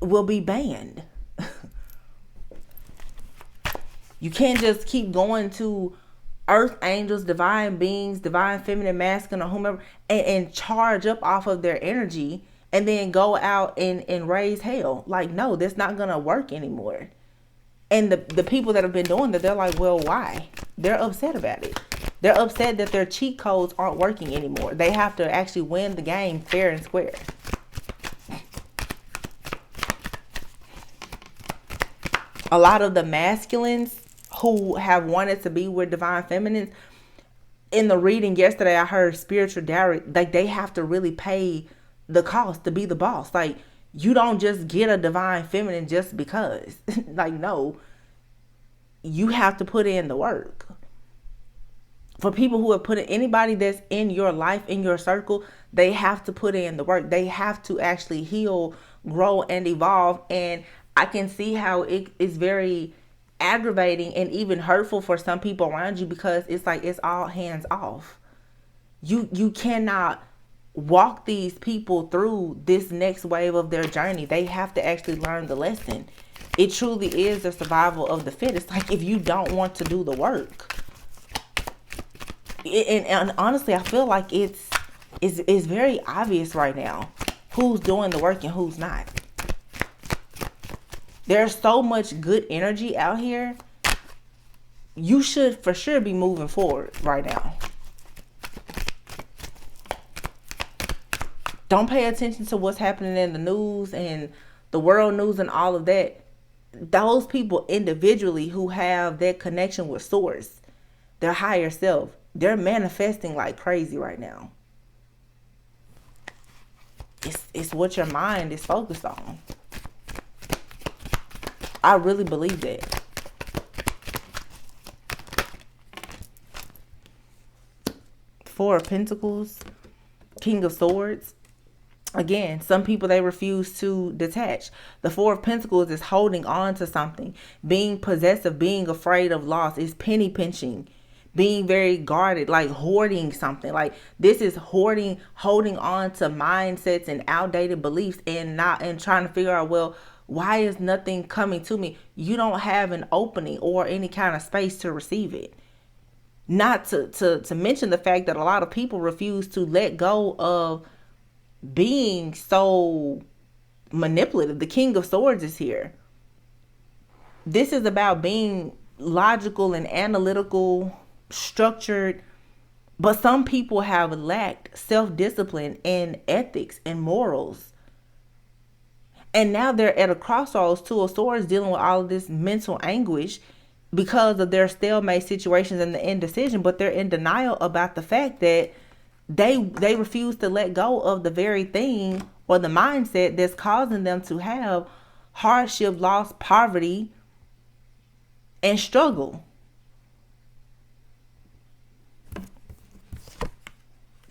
will be banned. You can't just keep going to earth angels, divine beings, divine feminine, masculine, or whomever, and charge up off of their energy and then go out and raise hell. Like, no, that's not gonna work anymore. And the people that have been doing that, they're like, well, why? They're upset about it. They're upset that their cheat codes aren't working anymore. They have to actually win the game fair and square. A lot of the masculines who have wanted to be with divine feminines, in the reading yesterday, I heard spiritual dowry, like they have to really pay the cost to be the boss. Like, you don't just get a divine feminine just because. Like, no, you have to put in the work. For people who have put in, anybody that's in your life, in your circle, they have to put in the work. They have to actually heal, grow, and evolve. And I can see how it is very aggravating and even hurtful for some people around you, because it's like it's all hands off. You cannot walk these people through this next wave of their journey. They have to actually learn the lesson. It truly is the survival of the fittest. Like, if you don't want to do the work, and honestly, I feel like it's very obvious right now who's doing the work and who's not. There's so much good energy out here. You should for sure be moving forward right now. Don't pay attention to what's happening in the news and the world news and all of that. Those people individually who have that connection with source, their higher self, they're manifesting like crazy right now. It's what your mind is focused on. I really believe that. Four of Pentacles, King of Swords. Again, some people, they refuse to detach. The Four of Pentacles is holding on to something, being possessive, being afraid of loss, is penny pinching, being very guarded, like hoarding something. Like, this is hoarding, holding on to mindsets and outdated beliefs, and trying to figure out, well, why is nothing coming to me? You don't have an opening or any kind of space to receive it. Not to mention the fact that a lot of people refuse to let go of being so manipulative. The King of Swords is here. This is about being logical and analytical, structured, but some people have lacked self-discipline and ethics and morals. And now they're at a crossroads, Two of Swords, dealing with all of this mental anguish because of their stalemate situations and the indecision, but they're in denial about the fact that they refuse to let go of the very thing or the mindset that's causing them to have hardship, loss, poverty, and struggle.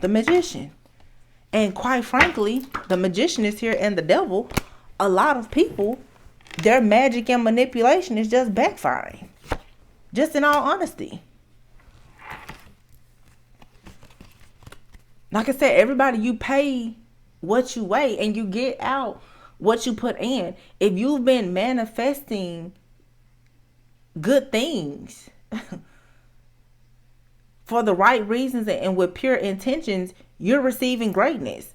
The Magician. And quite frankly, the Magician is here, and the Devil. A lot of people, their magic and manipulation is just backfiring. Just in all honesty. Like I said, everybody, you pay what you weigh and you get out what you put in. If you've been manifesting good things for the right reasons and with pure intentions, you're receiving greatness.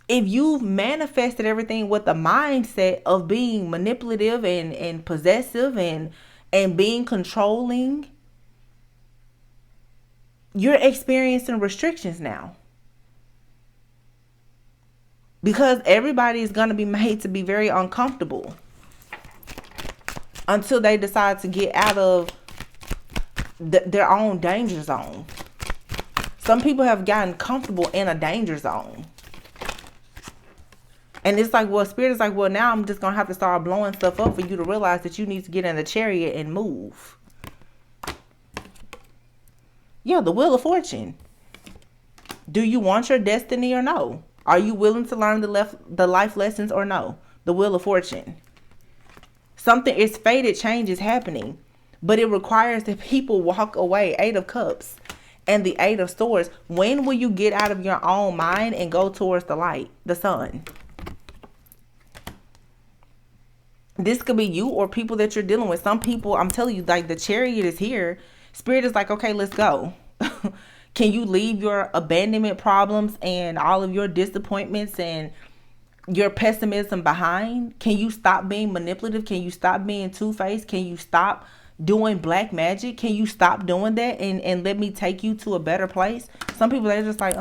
If you've manifested everything with the mindset of being manipulative and possessive and being controlling, you're experiencing restrictions now. Because everybody is going to be made to be very uncomfortable until they decide to get out of their own danger zone. Some people have gotten comfortable in a danger zone. And it's like, well, Spirit is like, well, now I'm just going to have to start blowing stuff up for you to realize that you need to get in the chariot and move. Yeah, the Wheel of Fortune. Do you want your destiny or no? Are you willing to learn the life lessons or no? The Wheel of Fortune. Something is fated, change is happening. But it requires that people walk away. Eight of Cups and the Eight of Swords. When will you get out of your own mind and go towards the light, the sun? This could be you or people that you're dealing with. Some people, I'm telling you, like the Chariot is here. Spirit is like, okay, let's go. Can you leave your abandonment problems and all of your disappointments and your pessimism behind? Can you stop being manipulative? Can you stop being two-faced? Can you stop doing black magic? Can you stop doing that and let me take you to a better place? Some people, they're just like,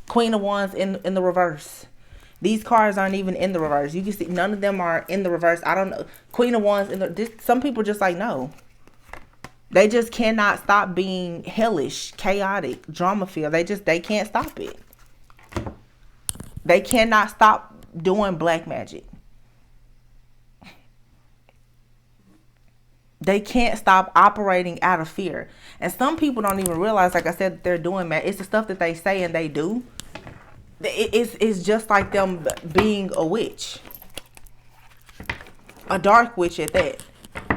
Queen of Wands in the reverse. These cards aren't even in the reverse. You can see none of them are in the reverse. I don't know. Queen of Wands. Some people just like, no. They just cannot stop being hellish, chaotic, drama filled. They can't stop it. They cannot stop doing black magic. They can't stop operating out of fear. And some people don't even realize, like I said, that they're doing that. It's the stuff that they say and they do. It's just like them being a witch. A dark witch at that.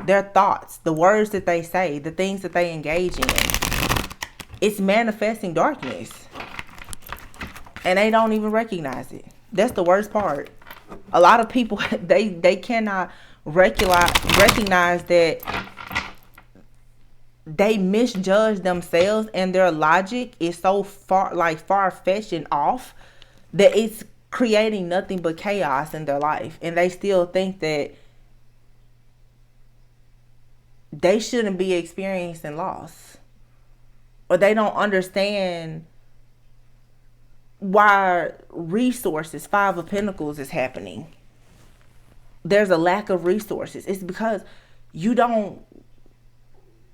Their thoughts, the words that they say, the things that they engage in. It's manifesting darkness. And they don't even recognize it. That's the worst part. A lot of people, they cannot recognize that they misjudge themselves, and their logic is so far-fetched and off that it's creating nothing but chaos in their life. And they still think that they shouldn't be experiencing loss, or they don't understand why resources, Five of Pentacles, is happening. There's a lack of resources. It's because you're not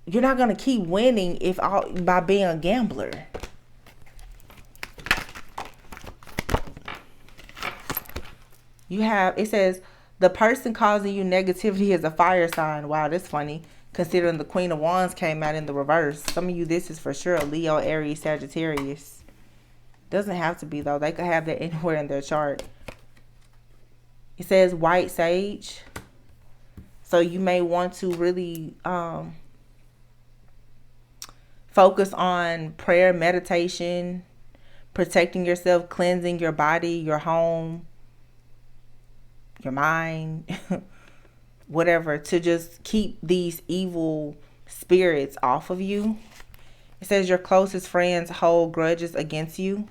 going to keep winning by being a gambler. It says, the person causing you negativity is a fire sign. Wow, that's funny, considering the Queen of Wands came out in the reverse. Some of you, this is for sure a Leo, Aries, Sagittarius. Doesn't have to be, though. They could have that anywhere in their chart. It says white sage. So you may want to really focus on prayer, meditation, protecting yourself, cleansing your body, your home, your mind, whatever, to just keep these evil spirits off of you. It says your closest friends hold grudges against you.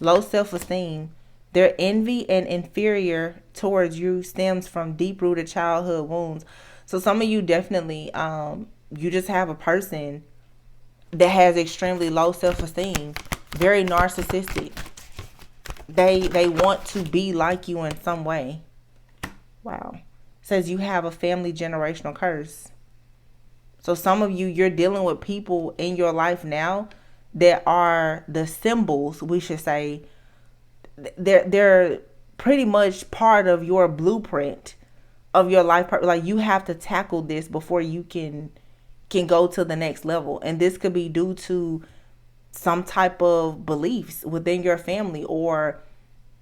Low self-esteem. Their envy and inferior towards you stems from deep-rooted childhood wounds. So some of you definitely, you just have a person that has extremely low self-esteem, very narcissistic. They want to be like you in some way. Wow. It says you have a family generational curse. So some of you, you're dealing with people in your life now that are the symbols, we should say. They're pretty much part of your blueprint of your life. Like, you have to tackle this before you can go to the next level. And this could be due to some type of beliefs within your family, or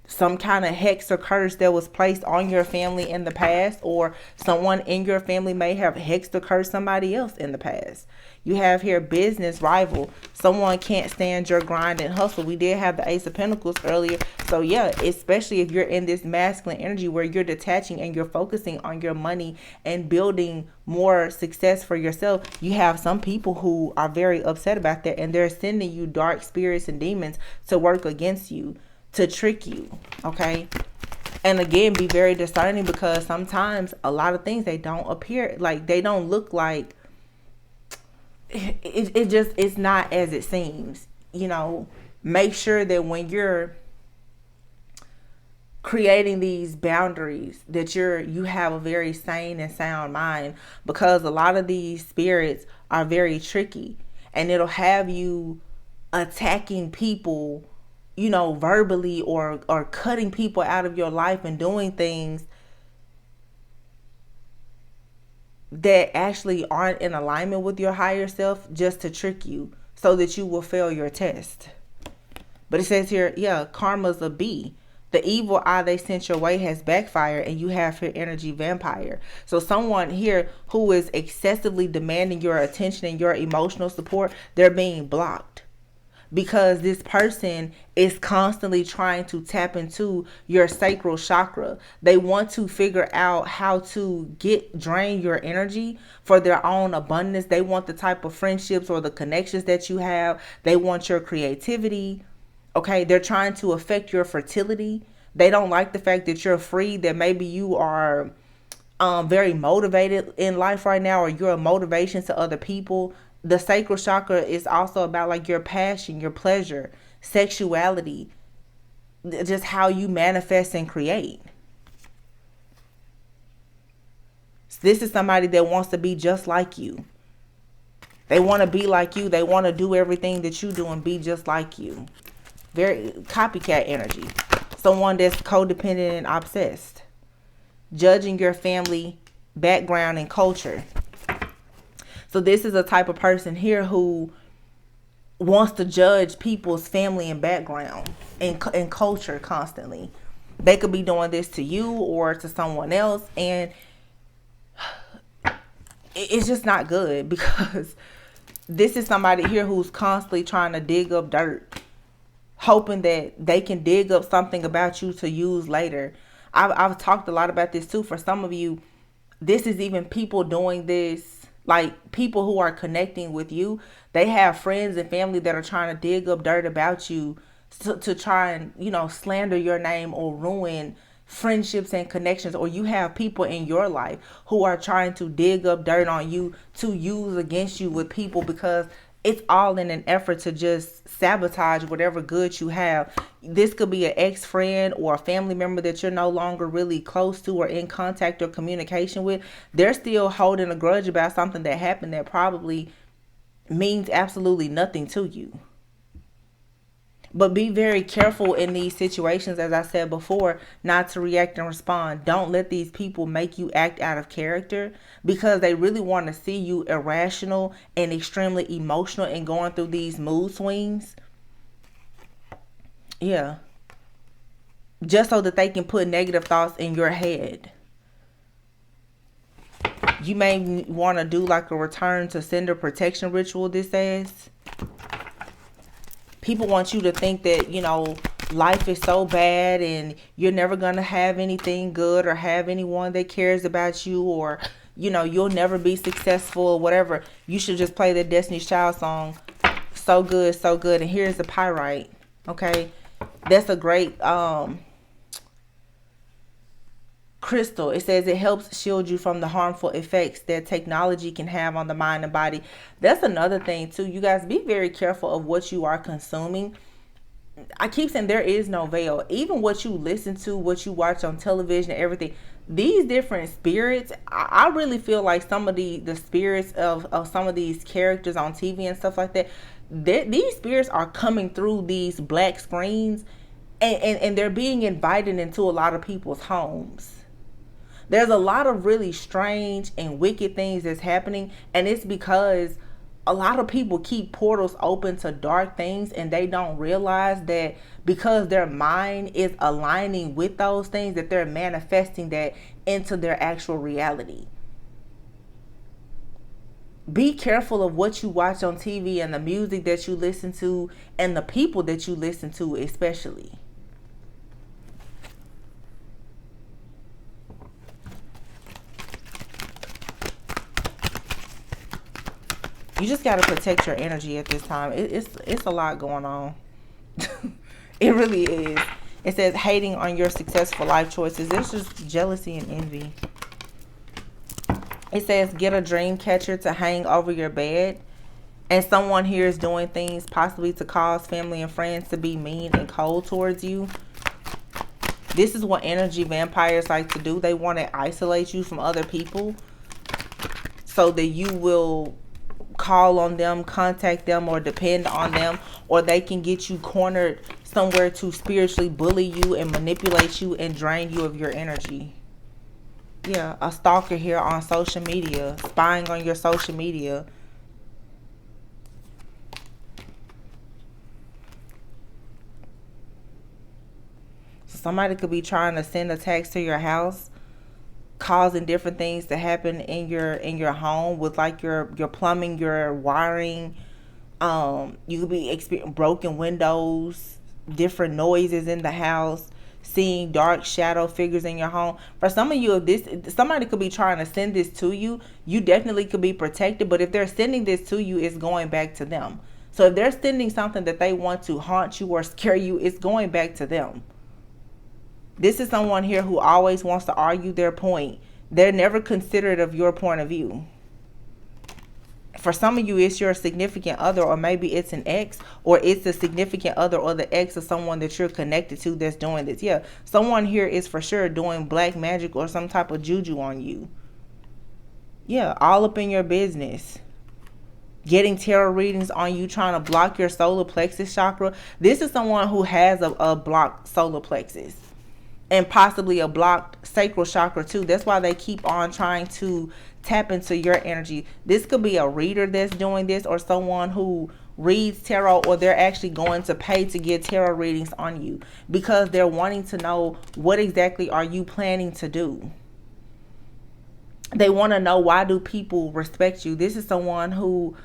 some kind of hex or curse that was placed on your family in the past, or someone in your family may have hexed or cursed somebody else in the past. You have here business rival. Someone can't stand your grind and hustle. We did have the Ace of Pentacles earlier. So yeah, especially if you're in this masculine energy where you're detaching and you're focusing on your money and building more success for yourself, you have some people who are very upset about that, and they're sending you dark spirits and demons to work against you, to trick you. Okay. And again, be very discerning, because sometimes a lot of things, they don't appear like, they don't look like, it's not as it seems. You know, make sure that when you're creating these boundaries, that you have a very sane and sound mind, because a lot of these spirits are very tricky, and it'll have you attacking people, you know, verbally, or cutting people out of your life and doing things that actually aren't in alignment with your higher self, just to trick you so that you will fail your test. But it says here, yeah, karma's a B. The evil eye they sent your way has backfired, and you have here energy vampire. So someone here who is excessively demanding your attention and your emotional support, they're being blocked, because this person is constantly trying to tap into your sacral chakra. They want to figure out how to drain your energy for their own abundance. They want the type of friendships or the connections that you have. They want your creativity. Okay, they're trying to affect your fertility. They don't like the fact that you're free, that maybe you are very motivated in life right now, or you're a motivation to other people. The sacral chakra is also about like your passion, your pleasure, sexuality, just how you manifest and create. This is somebody that wants to be just like you. They want to be like you. They want to do everything that you do and be just like you. Very copycat energy. Someone that's codependent and obsessed. Judging your family background and culture. So this is a type of person here who wants to judge people's family and background and culture constantly. They could be doing this to you or to someone else, and it's just not good, because this is somebody here who's constantly trying to dig up dirt, hoping that they can dig up something about you to use later. I've talked a lot about this too. For some of you, this is even people doing this, like people who are connecting with you. They have friends and family that are trying to dig up dirt about you to try and, slander your name or ruin friendships and connections. Or you have people in your life who are trying to dig up dirt on you to use against you with people, because it's all in an effort to just sabotage whatever good you have. This could be an ex-friend or a family member that you're no longer really close to or in contact or communication with. They're still holding a grudge about something that happened that probably means absolutely nothing to you. But be very careful in these situations, as I said before, not to react and respond. Don't let these people make you act out of character, because they really want to see you irrational and extremely emotional and going through these mood swings. Yeah. Just so that they can put negative thoughts in your head. You may want to do like a return to sender protection ritual, this says. People want you to think that, life is so bad and you're never going to have anything good or have anyone that cares about you, or, you'll never be successful or whatever. You should just play the Destiny's Child song, So Good, So Good. And here's the pyrite. Okay. That's a great crystal. It says it helps shield you from the harmful effects that technology can have on the mind and body. That's another thing too. You guys, be very careful of what you are consuming. I keep saying there is no veil. Even what you listen to, what you watch on television, everything. These different spirits, I really feel like some of the spirits of some of these characters on TV and stuff like that, these spirits are coming through these black screens, and they're being invited into a lot of people's homes. There's a lot of really strange and wicked things that's happening, and it's because a lot of people keep portals open to dark things, and they don't realize that because their mind is aligning with those things, that they're manifesting that into their actual reality. Be careful of what you watch on TV and the music that you listen to and the people that you listen to, especially. You just got to protect your energy at this time. It's a lot going on. It really is. It says hating on your successful life choices. There's just jealousy and envy. It says get a dream catcher to hang over your bed. And someone here is doing things possibly to cause family and friends to be mean and cold towards you. This is what energy vampires like to do. They want to isolate you from other people so that you will call on them, contact them, or depend on them, or they can get you cornered somewhere to spiritually bully you and manipulate you and drain you of your energy. Yeah, a stalker here on social media, spying on your social media. So somebody could be trying to send attacks to your house, causing different things to happen in your home with like your plumbing, your wiring. You could be experiencing broken windows, different noises in the house, seeing dark shadow figures in your home. For some of you, if this somebody could be trying to send this to you, you definitely could be protected. But if they're sending this to you, it's going back to them. So if they're sending something that they want to haunt you or scare you, it's going back to them. This is someone here who always wants to argue their point. They're never considerate of your point of view. For some of you, it's your significant other, or maybe it's an ex, or it's a significant other or the ex of someone that you're connected to that's doing this. Yeah, someone here is for sure doing black magic or some type of juju on you. Yeah, all up in your business. Getting tarot readings on you, trying to block your solar plexus chakra. This is someone who has a blocked solar plexus and possibly a blocked sacral chakra too. That's why they keep on trying to tap into your energy. This could be a reader that's doing this, or someone who reads tarot, or they're actually going to pay to get tarot readings on you because they're wanting to know what exactly are you planning to do. They want to know, why do people respect you? This is someone who,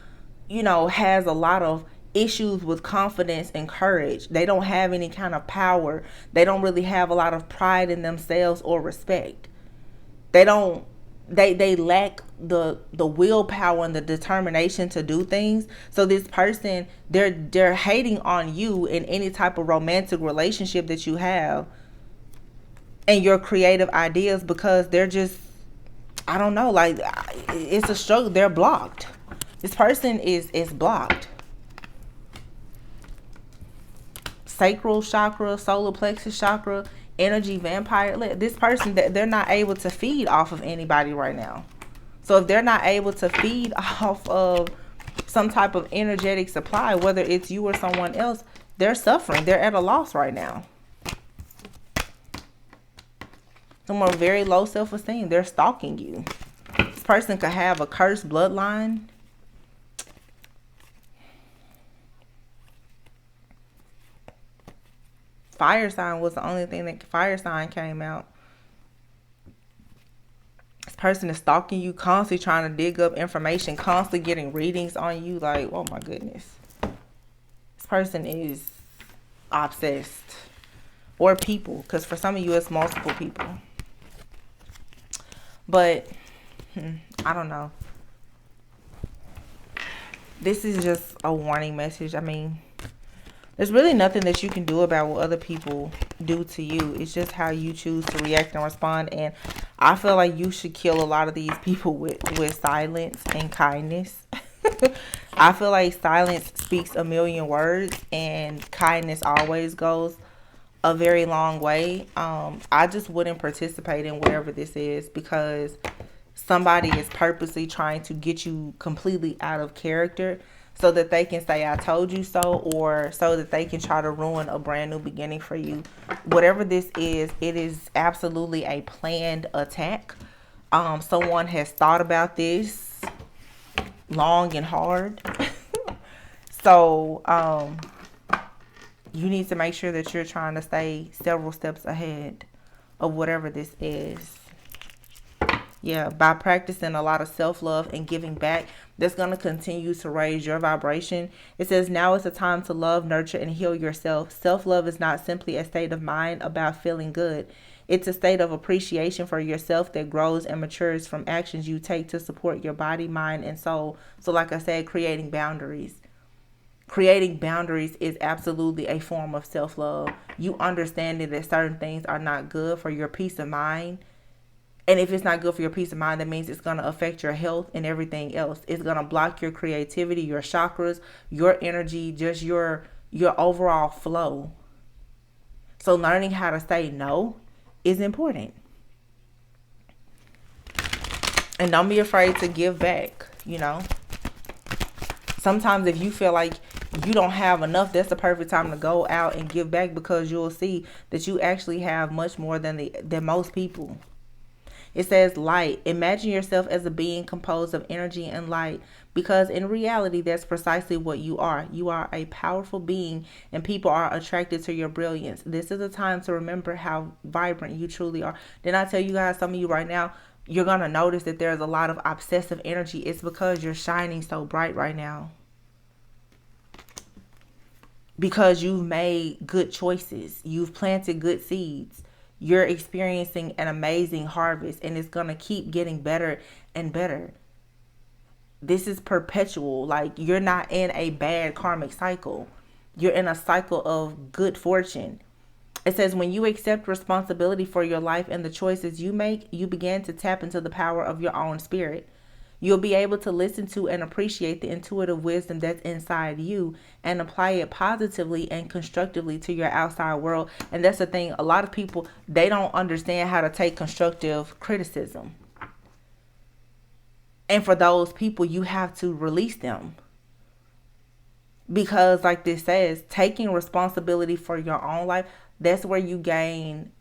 has a lot of issues with confidence and courage. They don't have any kind of power. They don't really have a lot of pride in themselves or respect. They lack the willpower and the determination to do things. So this person, they're hating on you in any type of romantic relationship that you have and your creative ideas, because they're just, I don't know, like, it's a struggle. They're blocked. This person is blocked. Sacral chakra, solar plexus chakra, energy vampire. This person, they're not able to feed off of anybody right now. So if they're not able to feed off of some type of energetic supply, whether it's you or someone else, they're suffering. They're at a loss right now. Someone very low self-esteem. They're stalking you. This person could have a cursed bloodline. Fire sign was the only thing that fire sign came out. This person is stalking you, constantly trying to dig up information, constantly getting readings on you. Like, oh my goodness. This person is obsessed. Or people, because for some of you it's multiple people. But I don't know. This is just a warning message. I mean, there's really nothing that you can do about what other people do to you. It's just how you choose to react and respond. And I feel like you should kill a lot of these people with silence and kindness. I feel like silence speaks a million words, and kindness always goes a very long way. I just wouldn't participate in whatever this is, because somebody is purposely trying to get you completely out of character so that they can say, I told you so, or so that they can try to ruin a brand new beginning for you. Whatever this is, it is absolutely a planned attack. Someone has thought about this long and hard. So, you need to make sure that you're trying to stay several steps ahead of whatever this is. Yeah, by practicing a lot of self-love and giving back, that's going to continue to raise your vibration. It says, now is the time to love, nurture, and heal yourself. Self-love is not simply a state of mind about feeling good. It's a state of appreciation for yourself that grows and matures from actions you take to support your body, mind, and soul. So like I said, creating boundaries. Creating boundaries is absolutely a form of self-love. You understanding that certain things are not good for your peace of mind. And if it's not good for your peace of mind, that means it's going to affect your health and everything else. It's going to block your creativity, your chakras, your energy, just your overall flow. So learning how to say no is important. And don't be afraid to give back, Sometimes if you feel like you don't have enough, that's the perfect time to go out and give back, because you'll see that you actually have much more than most people. It says light. Imagine yourself as a being composed of energy and light, because in reality, that's precisely what you are. You are a powerful being, and people are attracted to your brilliance. This is a time to remember how vibrant you truly are. Didn't I tell you guys, some of you right now, you're going to notice that there's a lot of obsessive energy. It's because you're shining so bright right now. Because you've made good choices. You've planted good seeds. You're experiencing an amazing harvest, and it's going to keep getting better and better. This is perpetual. Like, you're not in a bad karmic cycle. You're in a cycle of good fortune. It says, when you accept responsibility for your life and the choices you make, you begin to tap into the power of your own spirit. You'll be able to listen to and appreciate the intuitive wisdom that's inside you and apply it positively and constructively to your outside world. And that's the thing. A lot of people, they don't understand how to take constructive criticism. And for those people, you have to release them. Because like this says, taking responsibility for your own life, that's where you gain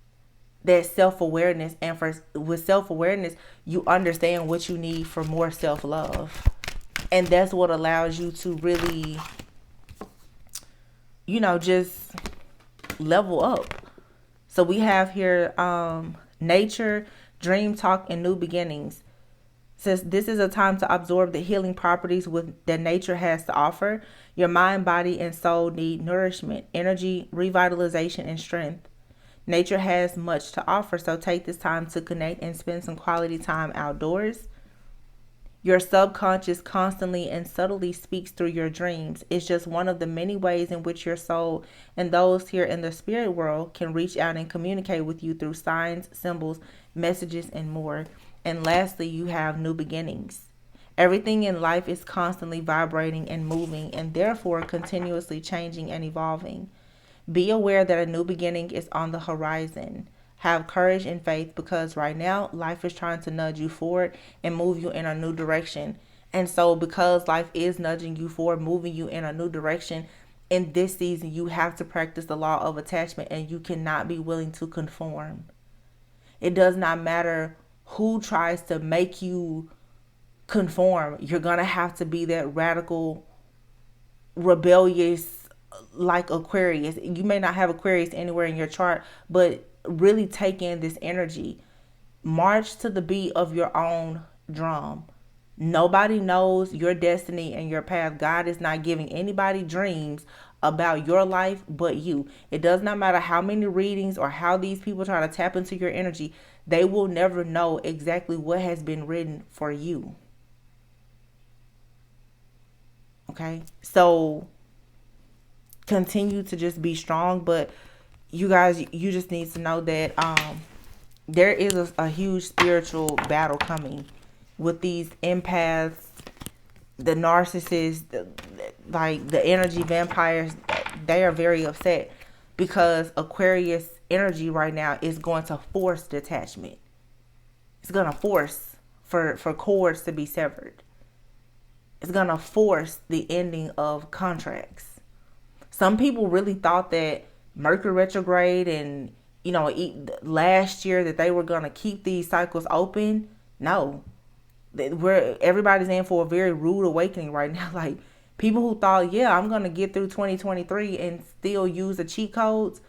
that self-awareness. And with self-awareness, you understand what you need for more self-love. And that's what allows you to really, just level up. So we have here nature, dream talk, and new beginnings. Says this is a time to absorb the healing properties that nature has to offer. Your mind, body, and soul need nourishment, energy, revitalization, and strength. Nature has much to offer, so take this time to connect and spend some quality time outdoors. Your subconscious constantly and subtly speaks through your dreams. It's just one of the many ways in which your soul and those here in the spirit world can reach out and communicate with you through signs, symbols, messages, and more. And lastly, you have new beginnings. Everything in life is constantly vibrating and moving, and therefore continuously changing and evolving. Be aware that a new beginning is on the horizon. Have courage and faith, because right now life is trying to nudge you forward and move you in a new direction. And so because life is nudging you forward, moving you in a new direction, in this season you have to practice the law of attachment, and you cannot be willing to conform. It does not matter who tries to make you conform. You're going to have to be that radical, rebellious, like Aquarius. You may not have Aquarius anywhere in your chart, but really take in this energy. March to the beat of your own drum. Nobody knows your destiny and your path. God is not giving anybody dreams about your life but you. It does not matter how many readings or how these people try to tap into your energy. They will never know exactly what has been written for you. Okay? So continue to just be strong, but you guys, you just need to know that there is a huge spiritual battle coming with these empaths, the narcissists, like the energy vampires. They are very upset because Aquarius energy right now is going to force detachment. It's going to force for cords to be severed. It's going to force the ending of contracts. Some people really thought that Mercury retrograde and, last year that they were going to keep these cycles open. No. Everybody's in for a very rude awakening right now. Like, people who thought, yeah, I'm going to get through 2023 and still use the cheat codes,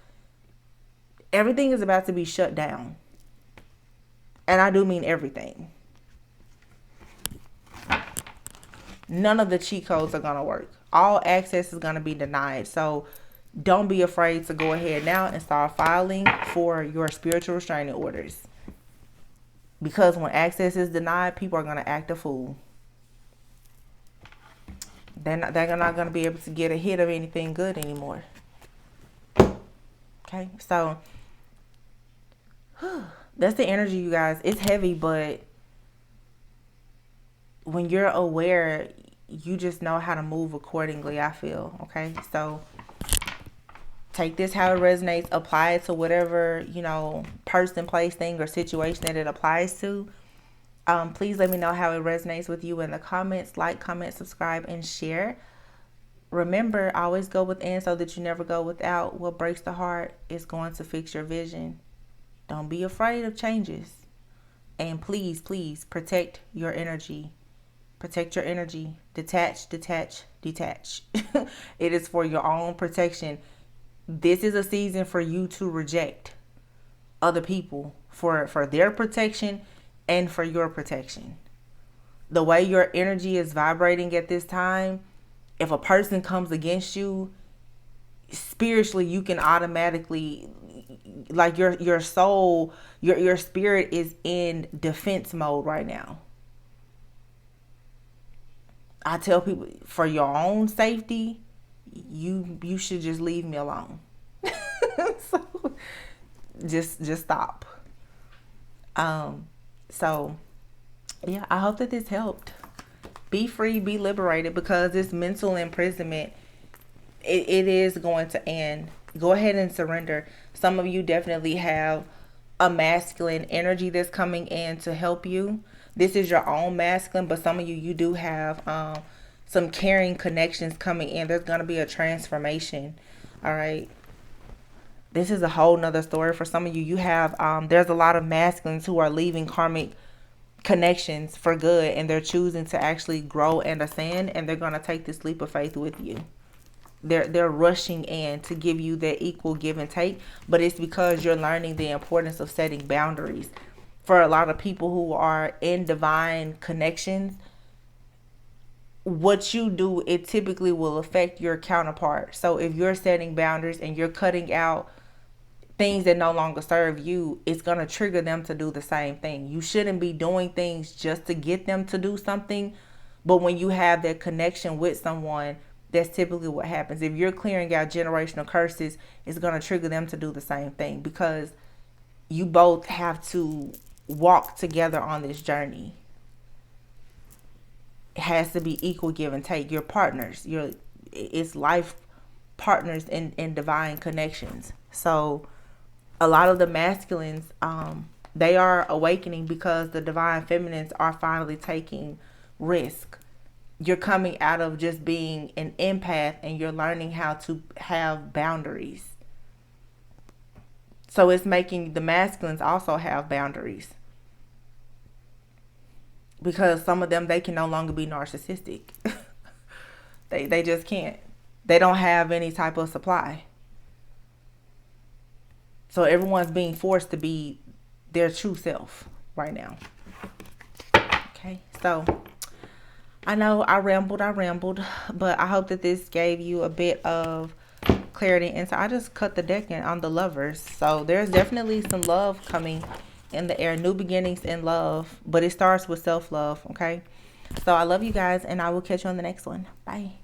everything is about to be shut down. And I do mean everything. None of the cheat codes are going to work. All access is going to be denied. So don't be afraid to go ahead now and start filing for your spiritual restraining orders. Because when access is denied, people are going to act a fool. They're not going to be able to get a hit of anything good anymore. Okay, so that's the energy, you guys. It's heavy, but when you're aware, you just know how to move accordingly, I feel. Okay, so take this how it resonates, apply it to whatever, person, place, thing, or situation that it applies to. Please let me know how it resonates with you in the comments. Like, comment, subscribe, and share. Remember, always go within so that you never go without. What breaks the heart is going to fix your vision. Don't be afraid of changes. And please, please protect your energy. Protect your energy. Detach, detach, detach. It is for your own protection. This is a season for you to reject other people for their protection and for your protection. The way your energy is vibrating at this time, if a person comes against you, spiritually, you can automatically, like your soul, your spirit is in defense mode right now. I tell people, for your own safety, you should just leave me alone. So just stop. So yeah, I hope that this helped. Be free, be liberated, because this mental imprisonment, it is going to end. Go ahead and surrender. Some of you definitely have a masculine energy that's coming in to help you. This is your own masculine, but some of you do have some caring connections coming in. There's going to be a transformation. All right. This is a whole nother story for some of you. You have, there's a lot of masculines who are leaving karmic connections for good, and they're choosing to actually grow and ascend, and they're going to take this leap of faith with you. They're rushing in to give you that equal give and take, but it's because you're learning the importance of setting boundaries. For a lot of people who are in divine connections, what you do, it typically will affect your counterpart. So if you're setting boundaries and you're cutting out things that no longer serve you, it's going to trigger them to do the same thing. You shouldn't be doing things just to get them to do something, but when you have that connection with someone, that's typically what happens. If you're clearing out generational curses, it's going to trigger them to do the same thing, because you both have to walk together on this journey. It has to be equal give and take. You're partners. It's life partners in divine connections. So a lot of the masculines, they are awakening because the divine feminines are finally taking risk. You're coming out of just being an empath, and you're learning how to have boundaries. So it's making the masculines also have boundaries, because some of them, they can no longer be narcissistic. They just can't. They don't have any type of supply. So everyone's being forced to be their true self right now. Okay, so I know I rambled, but I hope that this gave you a bit of clarity. And so I just cut the deck in on the Lovers. So there's definitely some love coming in the air, new beginnings in love, but it starts with self-love. Okay, so I love you guys, and I will catch you on the next one. Bye.